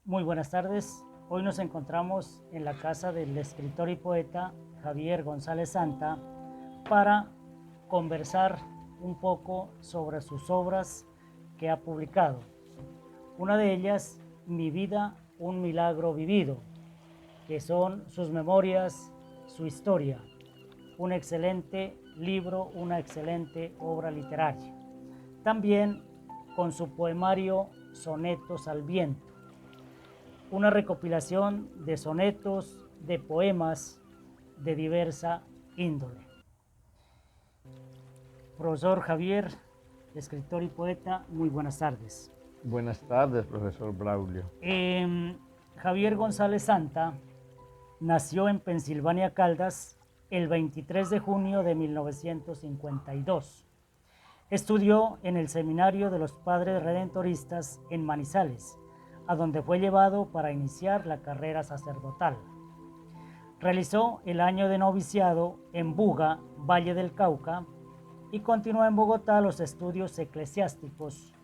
Muy buenas tardes. Hoy nos encontramos en la casa del escritor y poeta Javier González Santa para conversar un poco sobre sus obras que ha publicado. Una de ellas, Mi vida, un milagro vivido, que son sus memorias, su historia. Un excelente libro, una excelente obra literaria. También con su poemario Sonetos al viento, una recopilación de sonetos, de poemas de diversa índole. Profesor Javier, escritor y poeta, muy buenas tardes. Buenas tardes, profesor Braulio. Javier González Santa nació en Pensilvania, Caldas, el 23 de junio de 1952. Estudió en el Seminario de los Padres Redentoristas en Manizales, a donde fue llevado para iniciar la carrera sacerdotal. Realizó el año de noviciado en Buga, Valle del Cauca, y continuó en Bogotá los estudios eclesiásticos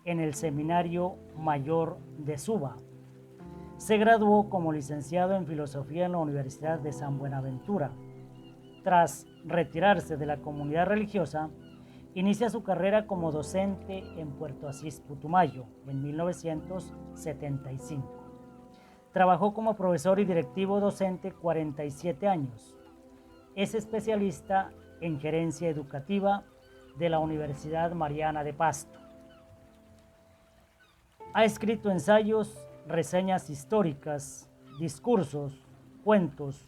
en el Seminario Mayor de Suba. Se graduó como licenciado en Filosofía en la Universidad de San Buenaventura. Tras retirarse de la comunidad religiosa, inicia su carrera como docente en Puerto Asís, Putumayo, en 1975. Trabajó como profesor y directivo docente 47 años. Es especialista en gerencia educativa de la Universidad Mariana de Pasto. Ha escrito ensayos, reseñas históricas, discursos, cuentos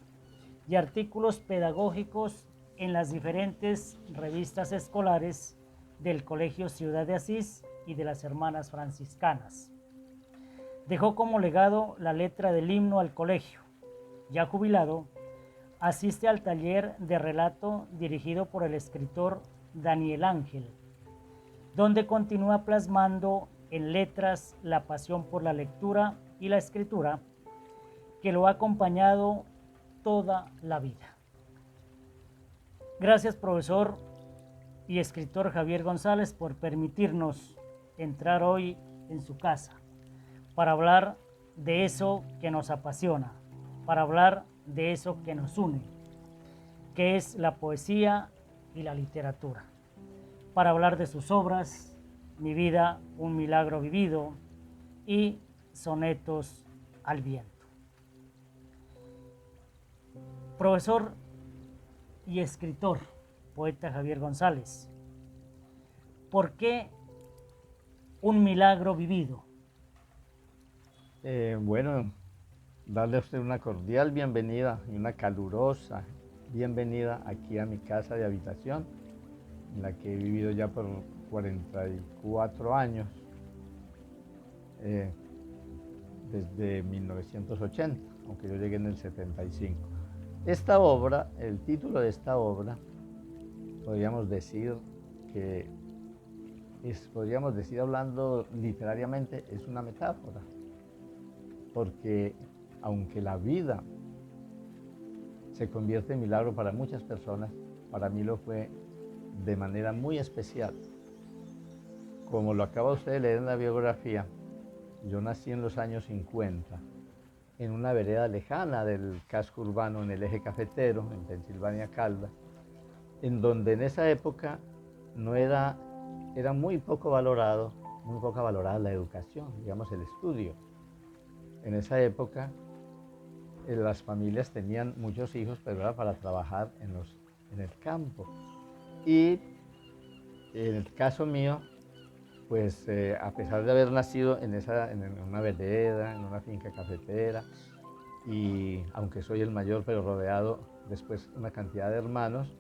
y artículos pedagógicos en las diferentes revistas escolares del Colegio Ciudad de Asís y de las Hermanas Franciscanas. Dejó como legado la letra del himno al colegio. Ya jubilado, asiste al taller de relato dirigido por el escritor Daniel Ángel, donde continúa plasmando en letras la pasión por la lectura y la escritura que lo ha acompañado toda la vida. Gracias, profesor y escritor Javier González, por permitirnos entrar hoy en su casa para hablar de eso que nos apasiona, para hablar de eso que nos une, que es la poesía y la literatura, para hablar de sus obras, Mi vida, un milagro vivido y Sonetos al viento. Profesor y escritor, poeta Javier González, ¿por qué un milagro vivido? Bueno, darle a usted una cordial bienvenida y una calurosa bienvenida aquí a mi casa de habitación, en la que he vivido ya por 44 años, eh, desde 1980, aunque yo llegué en el 75. Esta obra, el título de esta obra, podríamos decir que podríamos decir hablando literariamente, es una metáfora, porque aunque la vida se convierte en milagro para muchas personas, para mí lo fue de manera muy especial. Como lo acaba usted de leer en la biografía, yo nací en los años 50, en una vereda lejana del casco urbano, en el eje cafetero, en Pensilvania, Caldas, en donde en esa época no era muy poco valorado, muy poca valorada la educación, digamos el estudio. En esa época las familias tenían muchos hijos, pero era para trabajar en el campo. Y en el caso mío, pues a pesar de haber nacido en una vereda, en una finca cafetera, y aunque soy el mayor, pero rodeado después una cantidad de hermanos,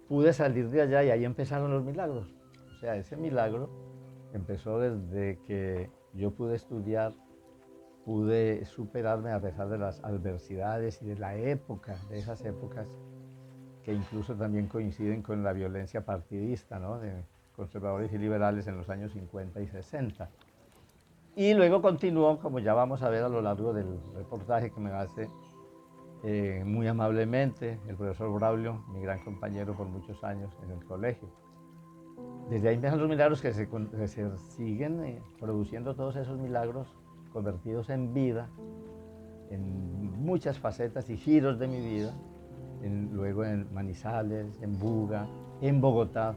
pude salir de allá y ahí empezaron los milagros. O sea, ese milagro empezó desde que yo pude estudiar, pude superarme a pesar de las adversidades y de la época, de esas épocas que incluso también coinciden con la violencia partidista, ¿no?, de conservadores y liberales en los años 50 y 60. Y luego continuó, como ya vamos a ver a lo largo del reportaje que me hace muy amablemente el profesor Braulio, mi gran compañero por muchos años en el colegio. Desde ahí empiezan los milagros que se siguen produciendo, todos esos milagros convertidos en vida, en muchas facetas y giros de mi vida, luego en Manizales, en Buga, en Bogotá,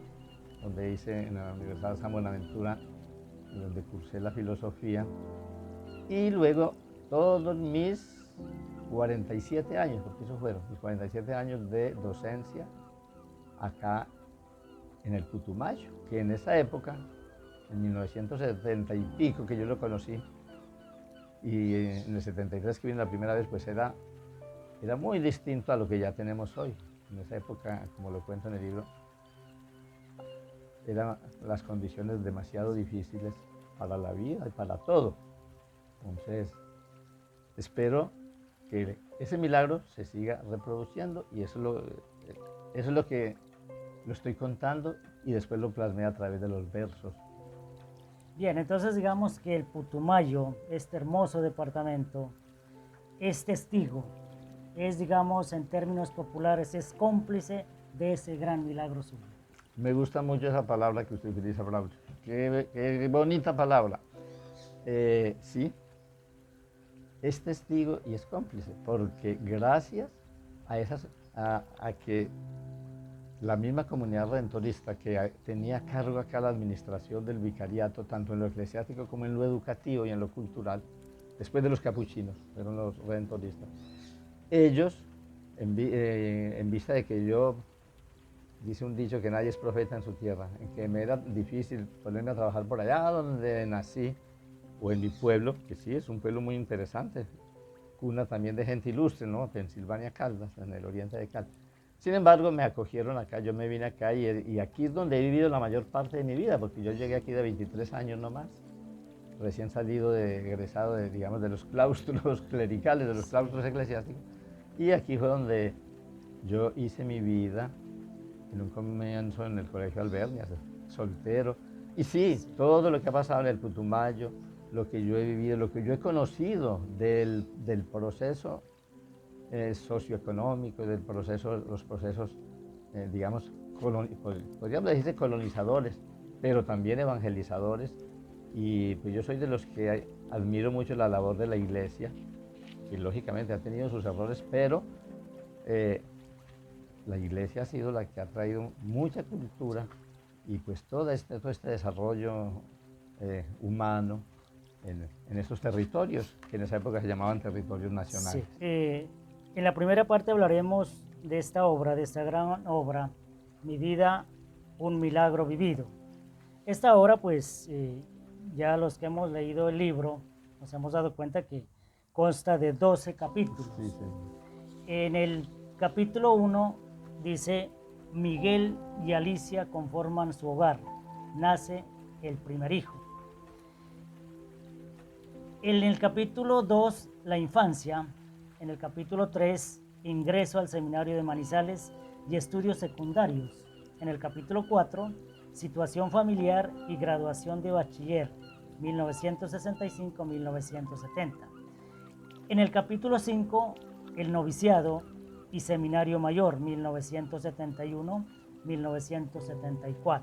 donde hice en la Universidad de San Buenaventura, donde cursé la filosofía, y luego todos mis 47 años, porque esos fueron mis 47 años de docencia acá en el Putumayo, que en esa época, en 1970 y pico que yo lo conocí, y en el 73 que vine la primera vez, pues era muy distinto a lo que ya tenemos hoy. En esa época, como lo cuento en el libro, eran las condiciones demasiado difíciles para la vida y para todo. Entonces, espero que ese milagro se siga reproduciendo y eso es lo que lo estoy contando y después lo plasmé a través de los versos. Bien, entonces digamos que el Putumayo, este hermoso departamento, es testigo, es, digamos, en términos populares, es cómplice de ese gran milagro suyo. Me gusta mucho esa palabra que usted utiliza, Braulio. Qué bonita palabra. Sí, es testigo y es cómplice, porque gracias a que la misma comunidad redentorista que tenía a cargo acá la administración del vicariato, tanto en lo eclesiástico como en lo educativo y en lo cultural, después de los capuchinos, fueron los redentoristas, ellos, en vista de que yo, dice un dicho que nadie es profeta en su tierra, en que me era difícil ponerme a trabajar por allá donde nací, o en mi pueblo, que sí, es un pueblo muy interesante, cuna también de gente ilustre, ¿no? Pensilvania Caldas, en el oriente de Caldas. Sin embargo, me acogieron acá, yo me vine acá y aquí es donde he vivido la mayor parte de mi vida, porque yo llegué aquí de 23 años no más, recién salido egresado digamos, de los claustros clericales, de los claustros eclesiásticos, y aquí fue donde yo hice mi vida, en un comienzo en el Colegio Albernia, soltero, y sí, todo lo que ha pasado en el Putumayo, lo que yo he vivido, lo que yo he conocido del proceso socioeconómico, del proceso, los procesos, digamos, podríamos decirse colonizadores, pero también evangelizadores. Y pues yo soy de los que admiro mucho la labor de la Iglesia, que lógicamente ha tenido sus errores, pero la Iglesia ha sido la que ha traído mucha cultura y pues todo este desarrollo humano en estos territorios, que en esa época se llamaban territorios nacionales. Sí. En la primera parte hablaremos de esta obra, de esta gran obra, Mi vida, un milagro vivido. Esta obra, pues, ya los que hemos leído el libro, nos hemos dado cuenta que consta de 12 capítulos. Sí, sí. En el capítulo 1 dice, Miguel y Alicia conforman su hogar, nace el primer hijo. En el capítulo 2, la infancia. En el capítulo 3, ingreso al seminario de Manizales y estudios secundarios. En el capítulo 4, situación familiar y graduación de bachiller, 1965-1970. En el capítulo 5, el noviciado y seminario mayor, 1971-1974.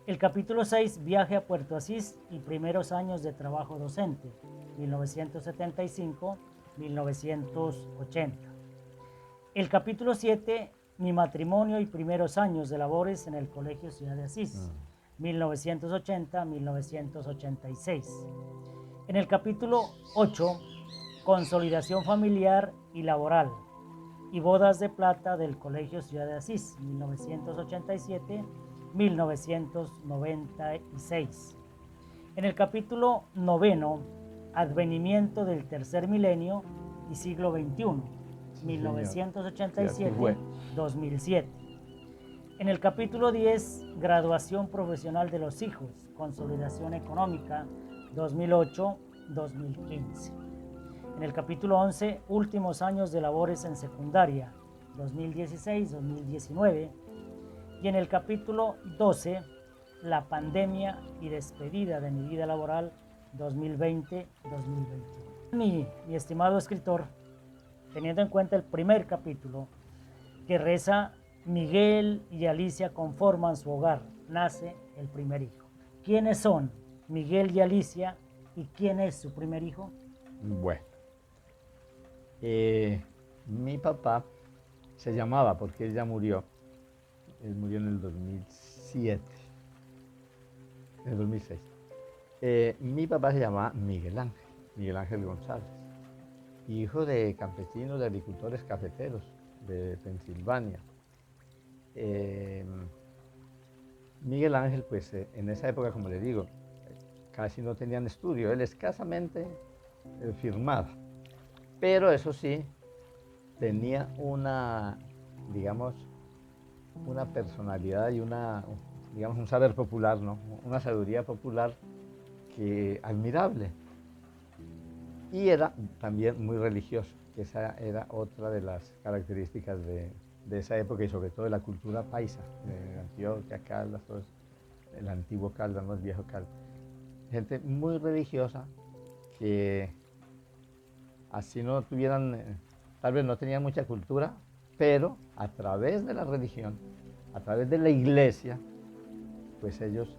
El capítulo 6, viaje a Puerto Asís y primeros años de trabajo docente, 1975-1980. El capítulo 7, mi matrimonio y primeros años de labores en el Colegio Ciudad de Asís, 1980-1986. En el capítulo 8, consolidación familiar y laboral y bodas de plata del Colegio Ciudad de Asís, 1987-1996. En el capítulo 9, advenimiento del tercer milenio y siglo XXI, 1987-2007. En el capítulo 10, graduación profesional de los hijos, consolidación económica, 2008-2015. En el capítulo 11, últimos años de labores en secundaria, 2016-2019. Y en el capítulo 12, la pandemia y despedida de mi vida laboral, 2020-2021. Mi estimado escritor, teniendo en cuenta el primer capítulo, que reza, Miguel y Alicia conforman su hogar, nace el primer hijo. ¿Quiénes son Miguel y Alicia ¿Y quién es su primer hijo? Bueno, mi papá se llamaba, porque él murió en el 2007, en el 2006. Mi papá se llamaba Miguel Ángel González, hijo de campesinos, de agricultores cafeteros de Pensilvania. Eh, Miguel Ángel, pues en esa época, como le digo, casi no tenían estudio, él escasamente firmaba, pero eso sí, tenía una, digamos, una personalidad y digamos, un saber popular, ¿no? Una sabiduría popular que admirable. Y era también muy religioso, que esa era otra de las características de esa época y sobre todo de la cultura paisa, de Antioquia, Caldas, todo eso, el antiguo Caldas, no el viejo Caldas. Gente muy religiosa que así no tuvieran, tal vez no tenían mucha cultura, pero a través de la religión, a través de la iglesia, pues ellos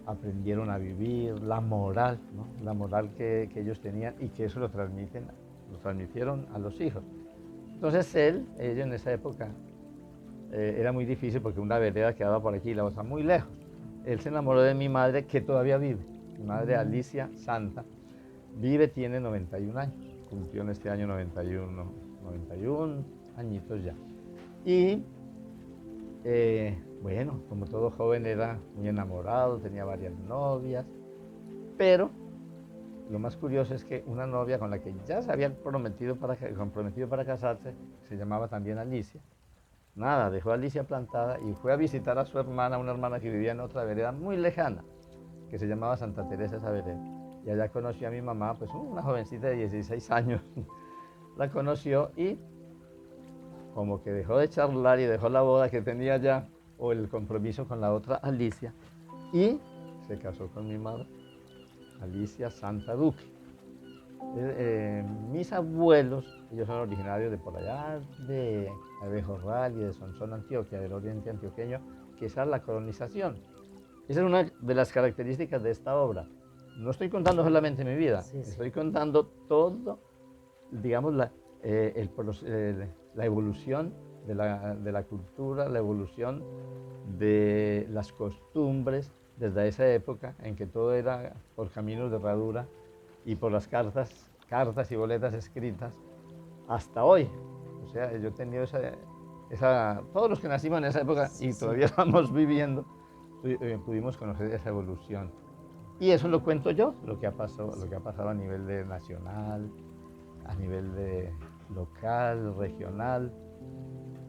aprendieron a vivir la moral, ¿no? La moral que ellos tenían y que eso lo transmitieron a los hijos. Entonces ellos en esa época era muy difícil porque una vereda quedaba por aquí y la otra muy lejos. Él se enamoró de mi madre que todavía vive, mi madre Alicia Santa, vive, tiene 91 años, cumplió en este año 91 añitos ya. Y bueno, como todo joven era muy enamorado, tenía varias novias, pero lo más curioso es que una novia con la que ya se había comprometido para casarse, se llamaba también Alicia, nada, dejó a Alicia plantada y fue a visitar a su hermana, una hermana que vivía en otra vereda muy lejana, que se llamaba Santa Teresa esa vereda. Y allá conoció a mi mamá, pues una jovencita de 16 años, la conoció y como que dejó de charlar y dejó la boda que tenía ya, o el compromiso con la otra Alicia, y se casó con mi madre, Alicia Santa Duque. Mis abuelos, ellos son originarios de por allá, de Abejorral y de Sonsón, Antioquia, del oriente antioqueño, que esa es la colonización. Esa es una de las características de esta obra. No estoy contando solamente mi vida, Sí, sí. estoy contando todo, digamos, la evolución de la cultura, la evolución de las costumbres desde esa época en que todo era por caminos de herradura y por las cartas y boletas escritas hasta hoy. O sea, yo he tenido todos los que nacimos en esa época y Sí, sí. todavía estamos viviendo, pudimos conocer esa evolución. Y eso lo cuento yo, lo que ha pasado a nivel de nacional, a nivel de local, regional,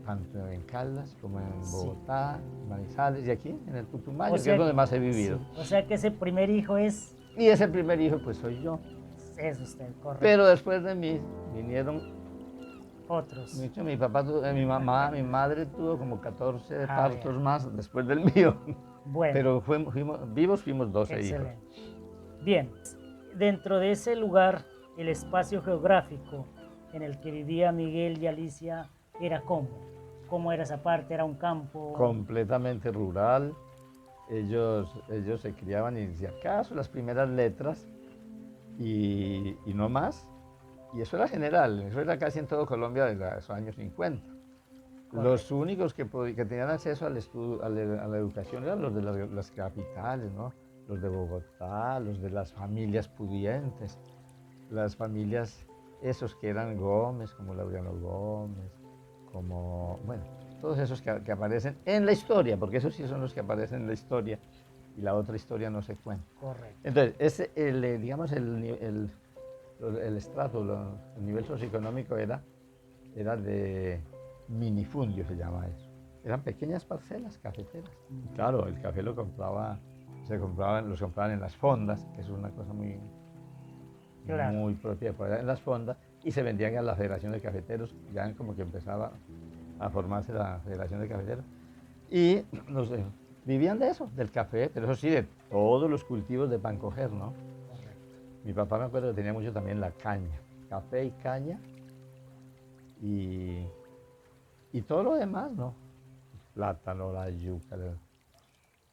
tanto en Caldas como en Sí. Bogotá, Manizales y aquí en el O Putumayo, que sea, es donde más he vivido. sí, o sea que ese primer hijo es Y ese primer hijo pues soy yo. usted, correcto. Pero después de mí vinieron Otros. muchos, mi papá, mi mamá, mi madre tuvo como 14 Ah, vea. partos más después del mío. Bueno, Pero fuimos 12 hijos. excelente. Bien, dentro de ese lugar, el espacio geográfico en el que vivía Miguel y Alicia era cómo. ¿Cómo era esa parte? ¿Era un campo? Completamente rural. Ellos se criaban y si acaso las primeras letras y no más. Y eso era general, eso era casi en todo Colombia de los años 50. Los Correcto. únicos que tenían acceso al estudio, a la educación eran los de las capitales, ¿no? Los de Bogotá, los de las familias pudientes, las familias, esos que eran Gómez, como Laureano Gómez, como, bueno, todos esos que aparecen en la historia, porque esos sí son los que aparecen en la historia y la otra historia no se cuenta. Correcto. Entonces, digamos, el estrato, el nivel socioeconómico era de minifundio, se llama eso. Eran pequeñas parcelas cafeteras. Y claro, el café los compraban en las fondas, que es una cosa Claro. muy propia por allá en las fondas, y se vendían a la Federación de Cafeteros, ya como que empezaba a formarse la Federación de Cafeteros. Y vivían de eso, del café, pero eso sí, de todos los cultivos de pan coger, ¿no? Correcto. Mi papá me acuerdo que tenía mucho también la caña, café y caña y todo lo demás, ¿no? Plátano, la yuca,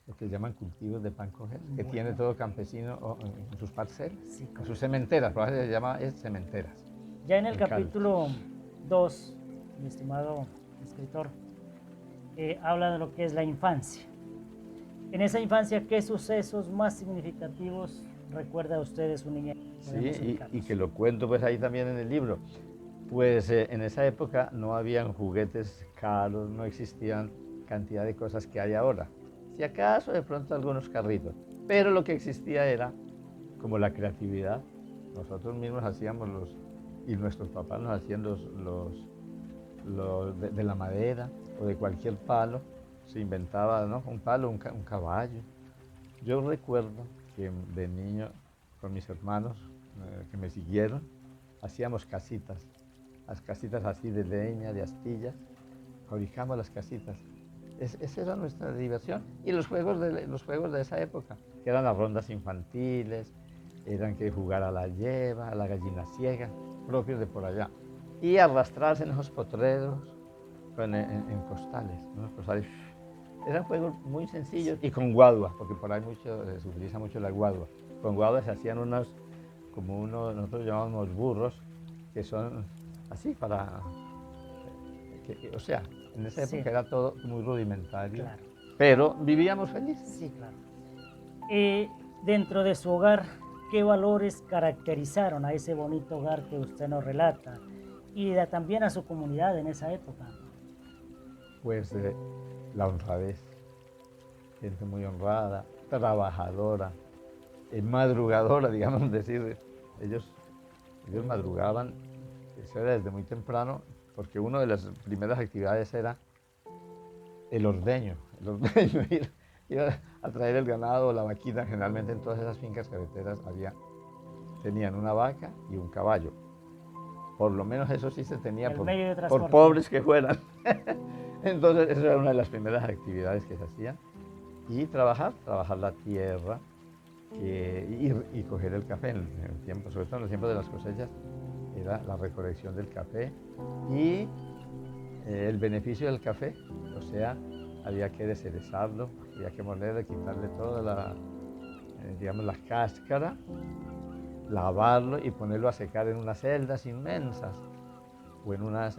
lo que llaman cultivos de pan coger, que Bueno. tiene todo campesino en sus parcelas, Sí, en correcto. sus cementeras, probablemente se llama cementeras. Ya en el En Caldas. capítulo 2, mi estimado escritor, habla de lo que es la infancia. En esa infancia, ¿qué sucesos más significativos recuerda usted de su niñez? Sí, y que lo cuento pues ahí también en el libro. Pues en esa época no habían juguetes caros, no existían cantidad de cosas que hay ahora. Si acaso de pronto algunos carritos, pero lo que existía era como la creatividad. Nosotros mismos hacíamos y nuestros papás nos hacían de la madera o de cualquier palo. Se inventaba, ¿no? Un palo, un caballo. Yo recuerdo que de niño con mis hermanos que me siguieron, hacíamos casitas, las casitas así de leña, de astillas, fabricamos las casitas. Esa era nuestra diversión. Y los juegos de esa época, que eran las rondas infantiles, eran que jugar a la lleva, a la gallina ciega, propios de por allá. Y arrastrarse en esos potreros en costales, unos costales. Eran juegos muy sencillos y con guadua, porque por ahí se utiliza mucho la guadua. Con guadua se hacían nosotros llamamos burros, que son así o sea, en esa Sí. época era todo muy rudimentario, Claro. pero vivíamos felices. Sí, claro. Dentro de su hogar, ¿qué valores caracterizaron a ese bonito hogar que usted nos relata? Y también a su comunidad en esa época. Pues la honradez, gente muy honrada, trabajadora, madrugadora, digamos decir. Ellos madrugaban, eso era desde muy temprano, porque una de las primeras actividades era el ordeño, ir a traer el ganado o la vaquita. Generalmente en todas esas fincas carreteras tenían una vaca y un caballo. Por lo menos eso sí se tenía El medio de por transporte. pobres que fueran. Entonces, esa era una de las primeras actividades que se hacían. Y trabajar la tierra y coger el café en el tiempo, sobre todo en los tiempos de las cosechas, era la recolección del café y el beneficio del café. O sea, había que descerezarlo, había que molerle, quitarle toda digamos, la cáscara, lavarlo y ponerlo a secar en unas celdas inmensas o en unas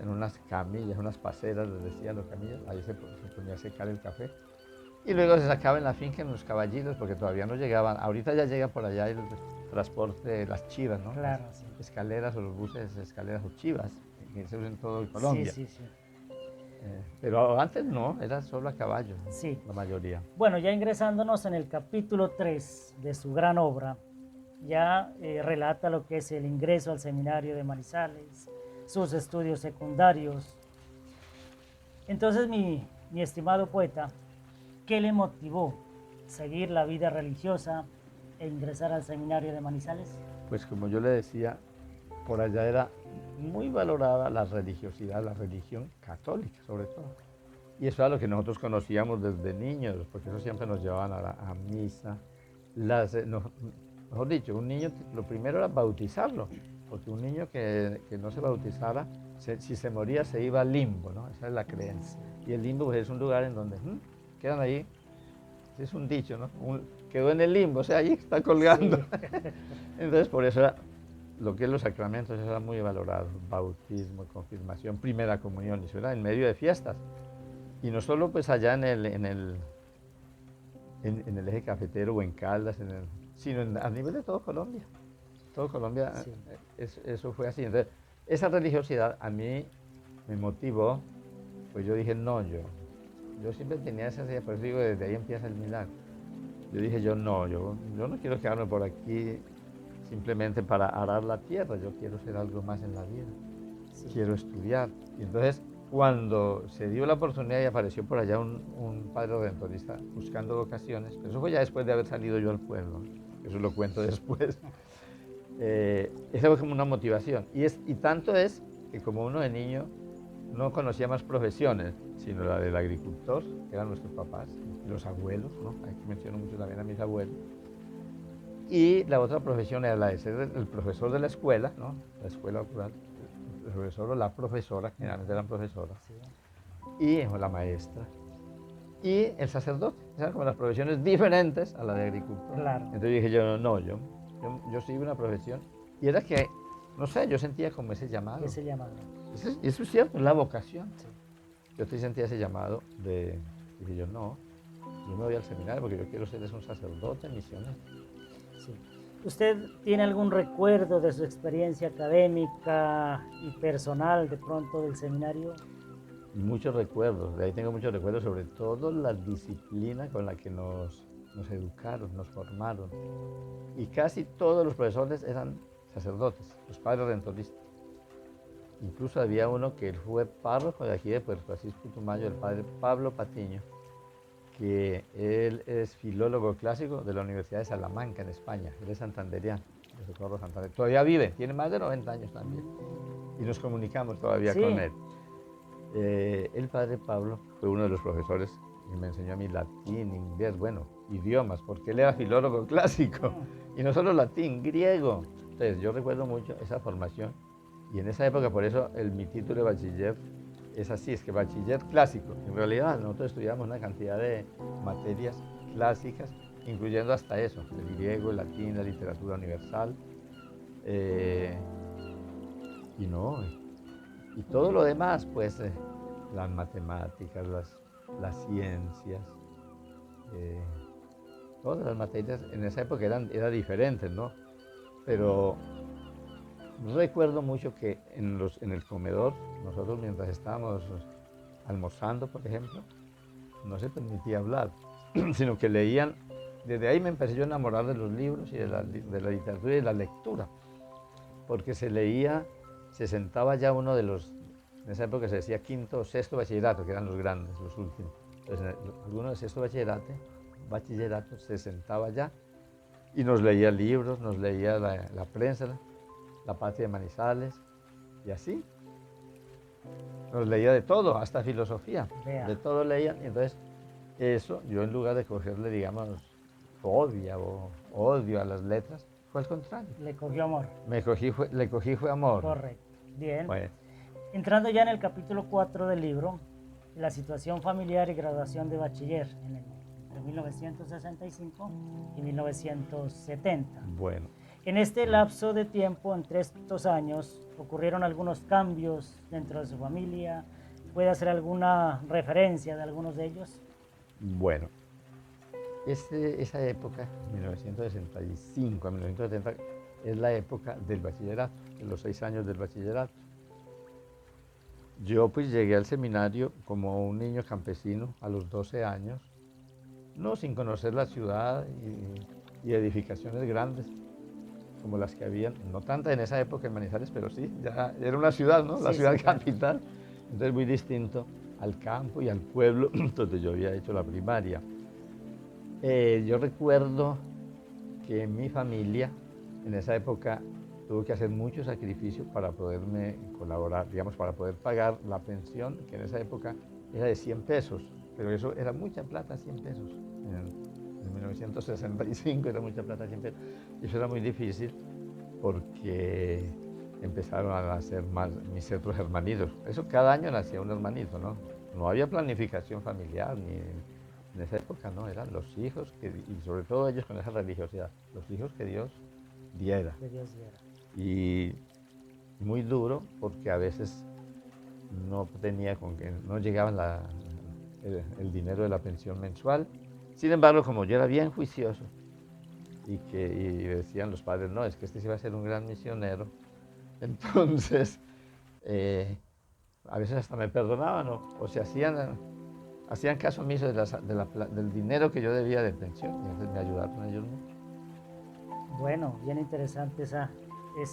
camillas, unas paceras, les decían los camillas, ahí se ponía a secar el café. Y luego se sacaba en la finca en los caballitos, porque todavía no llegaban. Ahorita ya llega por allá el transporte, las chivas, ¿no? Claro, Las sí. escaleras o los buses, escaleras o chivas, que se usan en todo Sí, Colombia. sí, sí. Pero antes no, era solo a caballo, Sí. la mayoría. Bueno, ya ingresándonos en el capítulo 3 de su gran obra, ya relata lo que es el ingreso al seminario de Manizales, sus estudios secundarios. Entonces, mi estimado poeta, ¿qué le motivó seguir la vida religiosa e ingresar al seminario de Manizales? Pues como yo le decía, por allá era muy valorada la religiosidad, la religión católica sobre todo. Y eso era lo que nosotros conocíamos desde niños, porque eso siempre nos llevaban a misa. Mejor dicho, un niño, lo primero era bautizarlo, porque un niño que no se bautizara, si se moría se iba al limbo, ¿no? Esa es la creencia. Y el limbo pues, es un lugar en donde quedan ahí, es un dicho, ¿no? Quedó en el limbo, o sea, ahí está colgando. Sí. Entonces, por eso lo que es los sacramentos era muy valorado, bautismo, confirmación, primera comunión, y eso era en medio de fiestas. Y no solo pues allá en el eje cafetero o en Caldas, sino a nivel de todo Colombia. Todo Colombia, sí. Eso fue así. Entonces, esa religiosidad a mí me motivó, pues yo dije, no, yo siempre tenía esa idea, por eso digo, desde ahí empieza el milagro. Yo dije, yo no quiero quedarme por aquí simplemente para arar la tierra, yo quiero ser algo más en la vida, sí. Quiero estudiar. Y entonces, cuando se dio la oportunidad y apareció por allá un padre redentorista buscando vocaciones, pero eso fue ya después de haber salido yo al pueblo, eso lo cuento después, esa fue como una motivación. Y tanto es que como uno de niño no conocía más profesiones, sino la del agricultor, que eran nuestros papás, los abuelos, ¿no? Aquí menciono mucho también a mis abuelos. Y la otra profesión era la de ser el profesor de la escuela, ¿no? La escuela rural, el profesor o la profesora, generalmente eran profesoras, sí. Y la maestra. y el sacerdote. Eran como las profesiones diferentes a la de agricultor. Claro. Entonces dije yo, no, yo sigo una profesión. Y era que, no sé, yo sentía como ese llamado. Ese llamado. Eso es cierto, es la vocación. Sí. Yo sí sentía ese llamado dije yo, no, yo me voy al seminario porque yo quiero ser un sacerdote misionero. Sí. ¿Usted tiene algún recuerdo de su experiencia académica y personal de pronto del seminario? Muchos recuerdos, de ahí tengo muchos recuerdos, sobre todo la disciplina con la que nos educaron, nos formaron. Y casi todos los profesores eran sacerdotes, los padres redentoristas. Incluso había uno que él fue párroco de aquí de Puerto Francisco Putumayo, el padre Pablo Patiño, que él es filólogo clásico de la Universidad de Salamanca, en España. Él es santanderiano, de Socorro Santander. Todavía vive, tiene más de 90 años también. Y nos comunicamos todavía Sí. con él. El padre Pablo fue uno de los profesores y me enseñó a mí latín, inglés, bueno, idiomas, porque él era filólogo clásico. Y no solo latín, griego. Entonces yo recuerdo mucho esa formación. Y en esa época, por eso mi título de bachiller es así, es que bachiller clásico. En realidad nosotros estudiamos una cantidad de materias clásicas, incluyendo hasta eso, el griego, el latín, la literatura universal. Y no, y todo lo demás, pues las matemáticas, las ciencias, eh, todas las materias en esa época eran diferentes, ¿no? Pero recuerdo mucho que en el comedor, nosotros mientras estábamos almorzando, por ejemplo, no se permitía hablar, sino que leían. Desde ahí me empecé yo a enamorar de los libros y de la literatura y de la lectura, porque se leía, se sentaba ya uno de los, en esa época se decía quinto o sexto bachillerato, que eran los grandes, los últimos. Entonces, alguno de sexto bachillerato se sentaba ya y nos leía libros, nos leía la prensa, La Patria de Manizales, y así. Nos leía de todo, hasta filosofía, Vea. de todo leían. Y entonces, eso, yo en lugar de cogerle, digamos, fobia o odio a las letras, fue al contrario. Le cogió amor. Le cogí fue amor. Correcto. Bien. Bueno, Entrando ya en el capítulo 4 del libro, la situación familiar y graduación de bachiller entre 1965 y 1970. bueno. En este lapso de tiempo, entre estos años, ocurrieron algunos cambios dentro de su familia. ¿Puede hacer alguna referencia de algunos de ellos? Bueno, esa época, 1965 a 1970, es la época del bachillerato, de los 6 años del bachillerato. Yo pues llegué al seminario como un niño campesino a los 12 años, no sin conocer la ciudad y edificaciones grandes como las que habían, no tantas en esa época en Manizales, pero sí, ya era una ciudad, ¿no? La Sí, ciudad sí, claro. capital. Entonces muy distinto al campo y al pueblo donde yo había hecho la primaria. Yo recuerdo que mi familia en esa época tuvo que hacer mucho sacrificio para poderme colaborar, digamos, para poder pagar la pensión, que en esa época era de 100 pesos, pero eso era mucha plata, 100 pesos. En 1965 era mucha plata, 100 pesos. Y eso era muy difícil porque empezaron a nacer más mis otros hermanitos. Eso cada año nacía un hermanito, ¿no? No había planificación familiar ni en esa época, no, eran los hijos, y sobre todo ellos con esa religiosidad, los hijos que Dios diera. Que Dios diera. Y muy duro porque a veces no tenía no llegaba el dinero de la pensión mensual. Sin embargo, como yo era bien juicioso y decían los padres, no, es que este sí va a ser un gran misionero, entonces a veces hasta me perdonaban o se hacían caso omiso del dinero que yo debía de pensión, y entonces me ayudaron ellos mucho. Bueno, bien interesante esa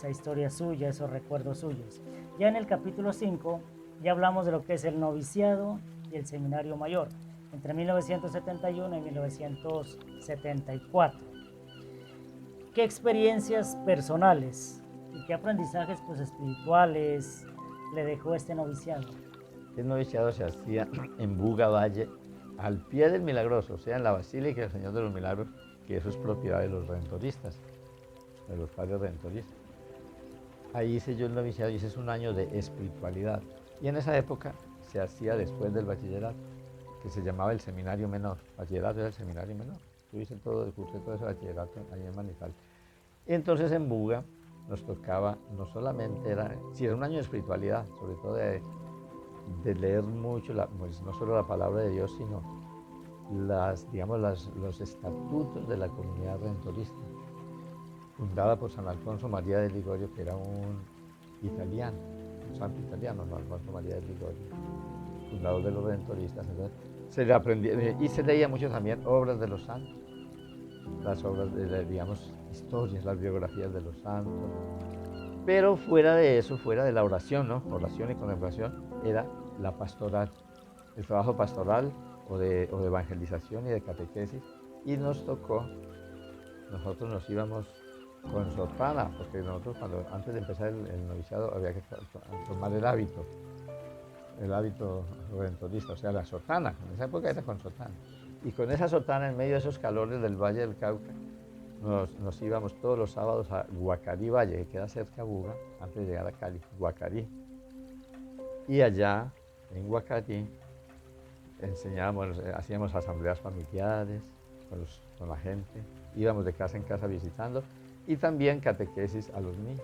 historia suya, esos recuerdos suyos. Ya en el capítulo 5 ya hablamos de lo que es el noviciado y el seminario mayor, entre 1971 y 1974. ¿Qué experiencias personales y qué aprendizajes espirituales le dejó este noviciado? El noviciado se hacía en Buga Valle, al pie del Milagroso, o sea, en la Basílica del Señor de los Milagros, que eso es propiedad de los redentoristas, de los padres redentoristas. Ahí hice yo el noviciado y ese es un año de espiritualidad. Y en esa época se hacía después del bachillerato. que se llamaba el Seminario Menor. Bachillerato era el Seminario Menor. Cursé todo ese bachillerato ahí en Manizales. Y entonces en Buga nos tocaba, no solamente era un año de espiritualidad, sobre todo de leer mucho, pues no solo la palabra de Dios, sino los estatutos de la comunidad redentorista, fundada por San Alfonso María de Ligorio, que era un italiano, un santo italiano, San Alfonso María de Ligorio, fundador de los redentoristas. Entonces, se le aprendía, y se leía mucho también obras de los santos, las obras, digamos, historias, las biografías de los santos. Pero fuera de eso, fuera de la oración, ¿no? Oración y contemplación, era la pastoral, el trabajo pastoral o de evangelización y de catequesis. Y nosotros nos íbamos con sotana, porque nosotros antes de empezar el noviciado había que tomar el hábito redentorista, o sea, la sotana. En esa época era con sotana. Y con esa sotana, en medio de esos calores del Valle del Cauca, nos íbamos todos los sábados a Guacarí Valle, que queda cerca de Buga, antes de llegar a Cali, Guacarí. Y allá, en Guacarí, hacíamos asambleas familiares con la gente, íbamos de casa en casa visitando, y también catequesis a los niños.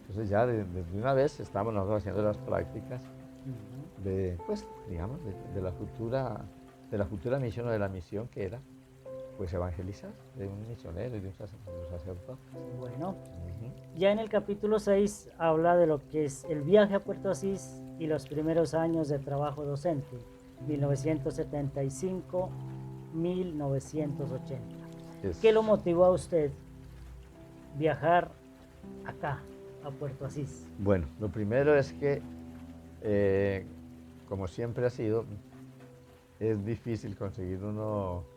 Entonces ya de una vez estábamos nosotros haciendo las prácticas de la futura misión o de la misión que era pues evangelizar, de un misionero y de un sacerdote. Bueno, ya en el capítulo 6 habla de lo que es el viaje a Puerto Asís y los primeros años de trabajo docente, 1975-1980. ¿Qué lo motivó a usted viajar acá, a Puerto Asís? Bueno, lo primero es que, como siempre ha sido, es difícil conseguir uno.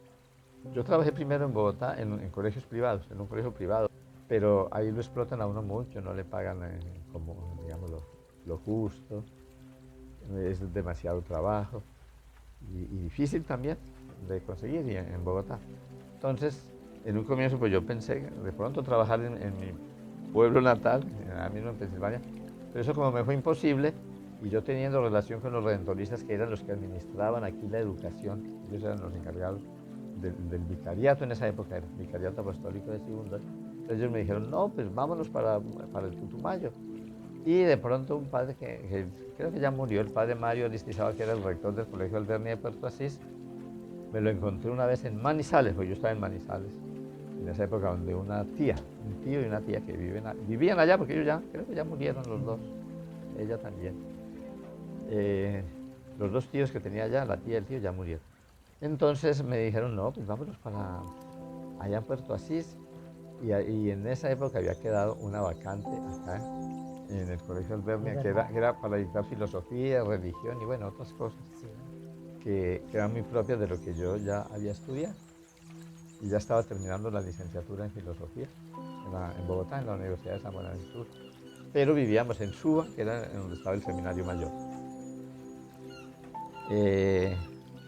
Yo trabajé primero en Bogotá en colegios privados, en un colegio privado, pero ahí lo explotan a uno mucho, no le pagan como, digamos, lo justo, es demasiado trabajo y difícil también de conseguir en Bogotá. Entonces, en un comienzo pues yo pensé de pronto trabajar en mi pueblo natal, mismo en Pensilvania, pero eso como me fue imposible, y yo teniendo relación con los redentoristas, que eran los que administraban aquí la educación, ellos eran los encargados del vicariato en esa época, era el vicariato apostólico de Sibundoy. Entonces ellos me dijeron, no, pues vámonos para el Putumayo. Y de pronto un padre que creo que ya murió, el padre Mario Aristizábal, que era el rector del Colegio Albernia de Puerto Asís, me lo encontré una vez en Manizales, porque yo estaba en Manizales, en esa época, donde un tío y una tía que vivían allá, porque ellos creo que ya murieron los dos, ella también. Los dos tíos que tenía allá, la tía y el tío, ya murieron. Entonces me dijeron, no, pues vámonos para allá en Puerto Asís. Y en esa época había quedado una vacante acá en el Colegio Albernia, que era para dictar filosofía, religión y bueno, otras cosas que eran muy propias de lo que yo ya había estudiado. Y ya estaba terminando la licenciatura en filosofía en Bogotá, en la Universidad de San Buenaventura. Pero vivíamos en Suba, que era donde estaba el seminario mayor.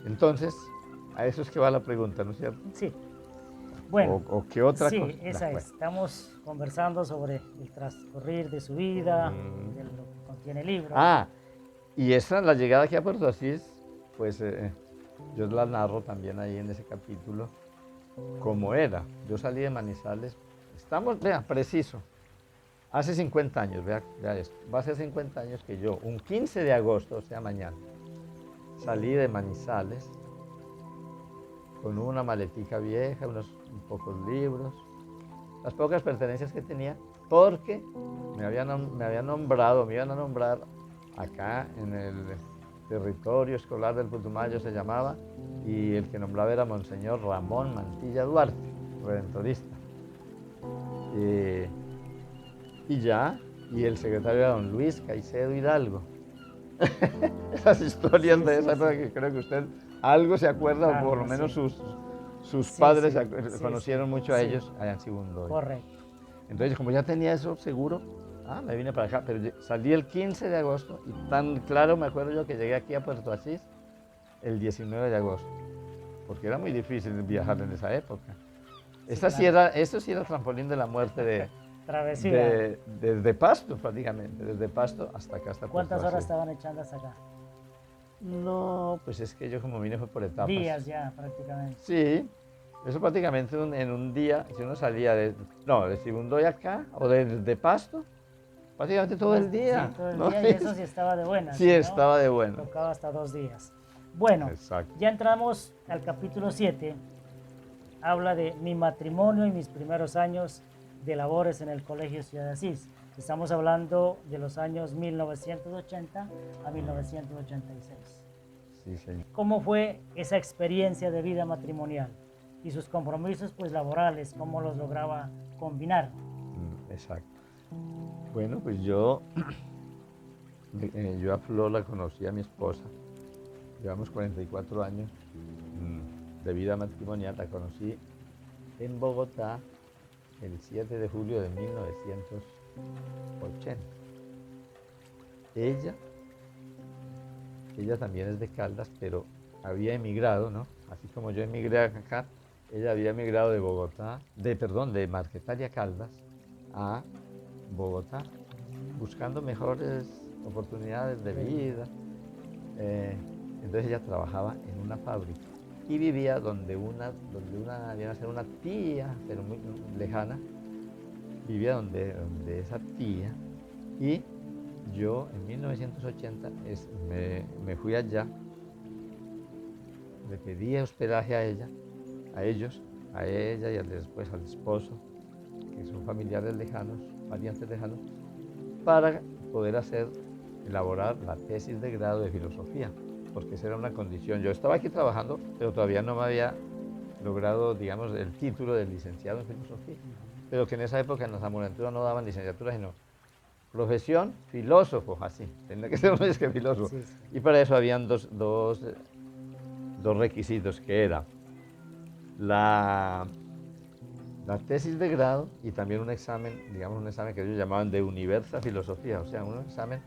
Entonces, a eso es que va la pregunta, ¿no es cierto? Sí. Bueno, ¿O qué otra cosa? Sí, esa es. Estamos conversando sobre el transcurrir de su vida, de lo que contiene el libro. Y la llegada aquí a Puerto Asís, pues yo la narro también ahí en ese capítulo, cómo era. Yo salí de Manizales, preciso, hace 50 años, vea esto, va a ser 50 años que yo, un 15 de agosto, o sea, mañana, salí de Manizales con una maletica vieja, unos pocos libros, las pocas pertenencias que tenía, porque me iban a nombrar acá en el territorio escolar del Putumayo, se llamaba, y el que nombraba era Monseñor Ramón Mantilla Duarte, redentorista. Y el secretario era don Luis Caicedo Hidalgo. Esas historias de esa época que creo que usted algo se acuerda, claro, o por lo menos sus padres conocieron mucho a ellos allá en Sibundoy. Correcto. Entonces, como ya tenía eso seguro, me vine para acá, pero salí el 15 de agosto y tan claro me acuerdo yo que llegué aquí a Puerto Asís el 19 de agosto, porque era muy difícil viajar en esa época. Eso sí era trampolín de la muerte de travesía. Desde Pasto prácticamente, desde Pasto hasta acá, hasta ¿Cuántas horas estaban echando hasta acá? No, pues es que yo como vine fue por etapas. Días ya prácticamente. Sí, eso prácticamente en un día, si uno salía de Sibundoy acá o de Pasto, prácticamente todo el día. Sí, todo el ¿No? día y eso sí estaba de buenas. Sí, Si no, estaba de bueno. tocaba hasta 2 días. Bueno, Exacto. ya entramos al capítulo 7. Habla de mi matrimonio y mis primeros años de labores en el Colegio Ciudad de Asís. Estamos hablando de los años 1980 a 1986. Sí, señor. ¿Cómo fue esa experiencia de vida matrimonial y sus compromisos pues laborales? ¿Cómo los lograba combinar? Exacto. Bueno, pues yo a Flor la conocí, a mi esposa. Llevamos 44 años de vida matrimonial. La conocí en Bogotá el 7 de julio de 1980. Ella también es de Caldas, pero había emigrado, ¿no? Así como yo emigré acá, ella había emigrado de Bogotá, de Marquetalia Caldas a Bogotá, buscando mejores oportunidades de vida. Entonces ella trabajaba en una fábrica y vivía donde viene a ser una tía, pero muy lejana, vivía donde esa tía, y yo en 1980 me fui allá, le pedí hospedaje a ella, a ellos, a ella y después al esposo, que son familiares lejanos, parientes lejanos, para poder elaborar la tesis de grado de filosofía, porque esa era una condición. Yo estaba aquí trabajando, pero todavía no me había logrado, digamos, el título de licenciado en filosofía, pero que en esa época en la Zamorantura no daban licenciatura, sino profesión, filósofo, así, tenía que ser más que filósofo. Sí, sí. Y para eso habían dos requisitos, que era la tesis de grado y también un examen, digamos un examen que ellos llamaban de universa filosofía, o sea, un examen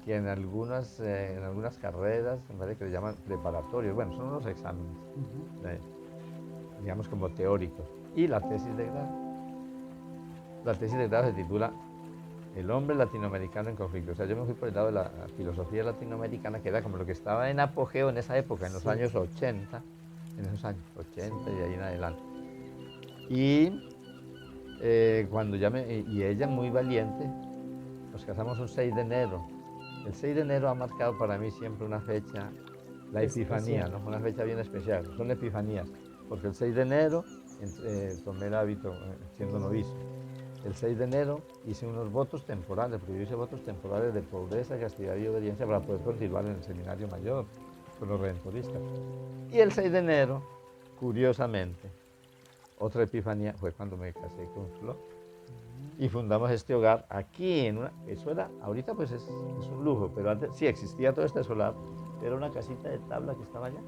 que en algunas carreras, me parece que le llaman preparatorios, bueno, son unos exámenes, digamos como teóricos. Y la tesis de grado se titula El hombre latinoamericano en conflicto. O sea, yo me fui por el lado de la filosofía latinoamericana, que era como lo que estaba en apogeo en esa época, en los años 80, en esos años 80 y ahí en adelante. Y y ella muy valiente, nos casamos un 6 de enero. El 6 de enero ha marcado para mí siempre una fecha, la Epifanía, ¿no? Una fecha bien especial, son epifanías, porque el 6 de enero tomé el hábito siendo novicio. El 6 de enero hice unos votos temporales, porque yo hice votos temporales de pobreza, castidad y obediencia para poder continuar en el seminario mayor con los redentoristas. Y el 6 de enero, curiosamente, otra epifanía fue cuando me casé con Flor y fundamos este hogar aquí eso era, ahorita pues es un lujo, pero antes sí existía todo este solar, era una casita de tabla que estaba allá,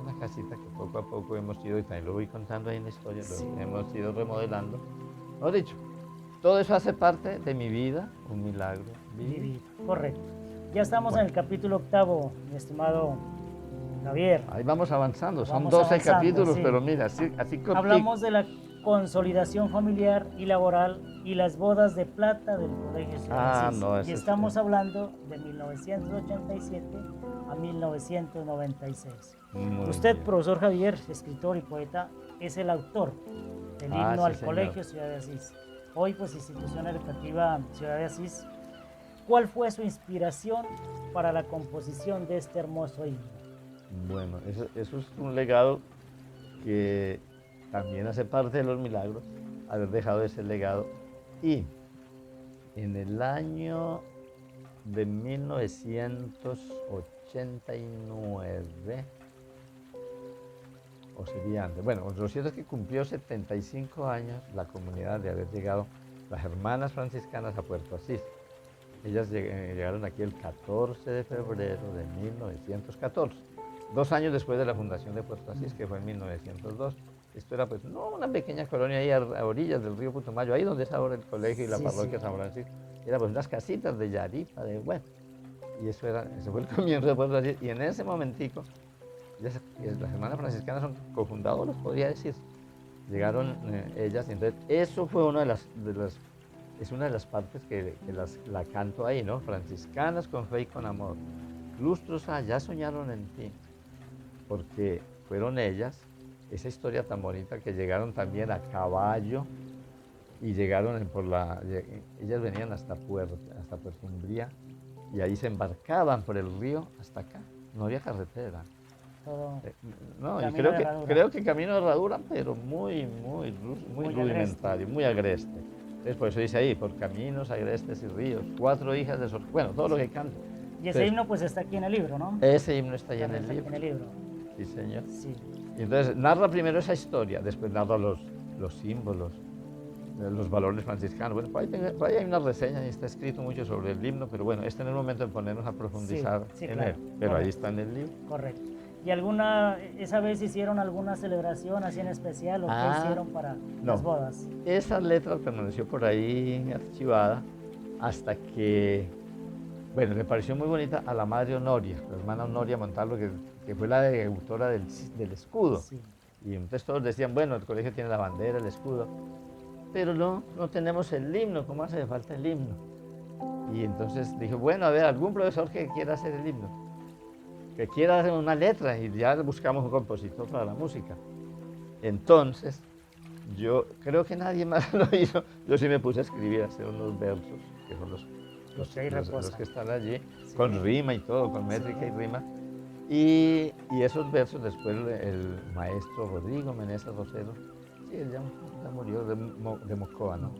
una casita que poco a poco hemos ido, y también lo voy contando ahí en la historia, lo hemos ido remodelando. Mejor dicho, todo eso hace parte de mi vida, un milagro vivido. Correcto. Ya estamos en el capítulo 8, mi estimado Javier. Ahí vamos avanzando, son Vamos 12 avanzando, capítulos, sí. pero mira, así cortico. Hablamos de la consolidación familiar y laboral y las bodas de plata del Colegio Ciudad de Asís. No, y estamos hablando de 1987 a 1996. Usted, bien. profesor Javier, escritor y poeta, es el autor del himno al señor. Colegio Ciudad de Asís. Hoy, pues, institución educativa Ciudad de Asís. ¿Cuál fue su inspiración para la composición de este hermoso himno? Bueno, eso es un legado que también hace parte de los milagros, haber dejado ese legado. Y en el año de 1989, o sería antes, bueno, lo cierto es que cumplió 75 años la comunidad de haber llegado las hermanas franciscanas a Puerto Asís. Ellas llegaron aquí el 14 de febrero de 1914, 2 años después de la fundación de Puerto Asís, que fue en 1902. Esto era pues no una pequeña colonia ahí a orillas del río Putumayo, ahí donde es ahora el colegio y la parroquia San Francisco. Era pues unas casitas de yaripa, bueno. Y ese fue el comienzo de Puerto Asís. Y en ese momentico, las hermanas franciscanas son cofundadoras, podría decir. Llegaron ellas, y entonces eso fue es una de las partes que la canto ahí, ¿no? Franciscanas con fe y con amor. lustros ya soñaron en ti, porque fueron ellas, esa historia tan bonita que llegaron también a caballo y llegaron ellas venían hasta Puerto Umbría y ahí se embarcaban por el río hasta acá, no había carretera. Todo No, y camino de herradura. creo que camino de herradura, pero muy rudimentario, muy agreste. Entonces, por eso dice ahí, por caminos, agrestes y ríos, 4 hijas de bueno, todo lo que canta. Y ese himno pues está aquí en el libro, ¿no? Ese himno está ahí en También el está aquí libro. en el libro. Sí, señor. Sí. Y entonces narra primero esa historia, después narra los símbolos, los valores franciscanos. Bueno, por ahí hay una reseña y está escrito mucho sobre el himno, pero bueno, este no es el momento de ponernos a profundizar en claro, él, pero ahí correcto. está en el libro. Correcto. ¿Y esa vez hicieron alguna celebración así en especial o qué hicieron para las bodas? Esa letra permaneció por ahí archivada hasta que, bueno, le pareció muy bonita a la madre Honoria, la hermana Honoria Montalvo, que fue la autora del escudo. Sí. Y entonces todos decían, bueno, el colegio tiene la bandera, el escudo, pero no tenemos el himno, ¿cómo hace falta el himno? Y entonces dijo, bueno, a ver, algún profesor que quiera hacer el himno, que quiera hacer una letra, y ya buscamos un compositor para la música. Entonces, yo creo que nadie más lo hizo, yo sí me puse a escribir, a hacer unos versos, que son los que están allí, sí, con rima y todo, con métrica, sí, y rima. Y esos versos después el maestro Rodrigo Meneses Rosero, sí, él ya murió de Mocoa, ¿no?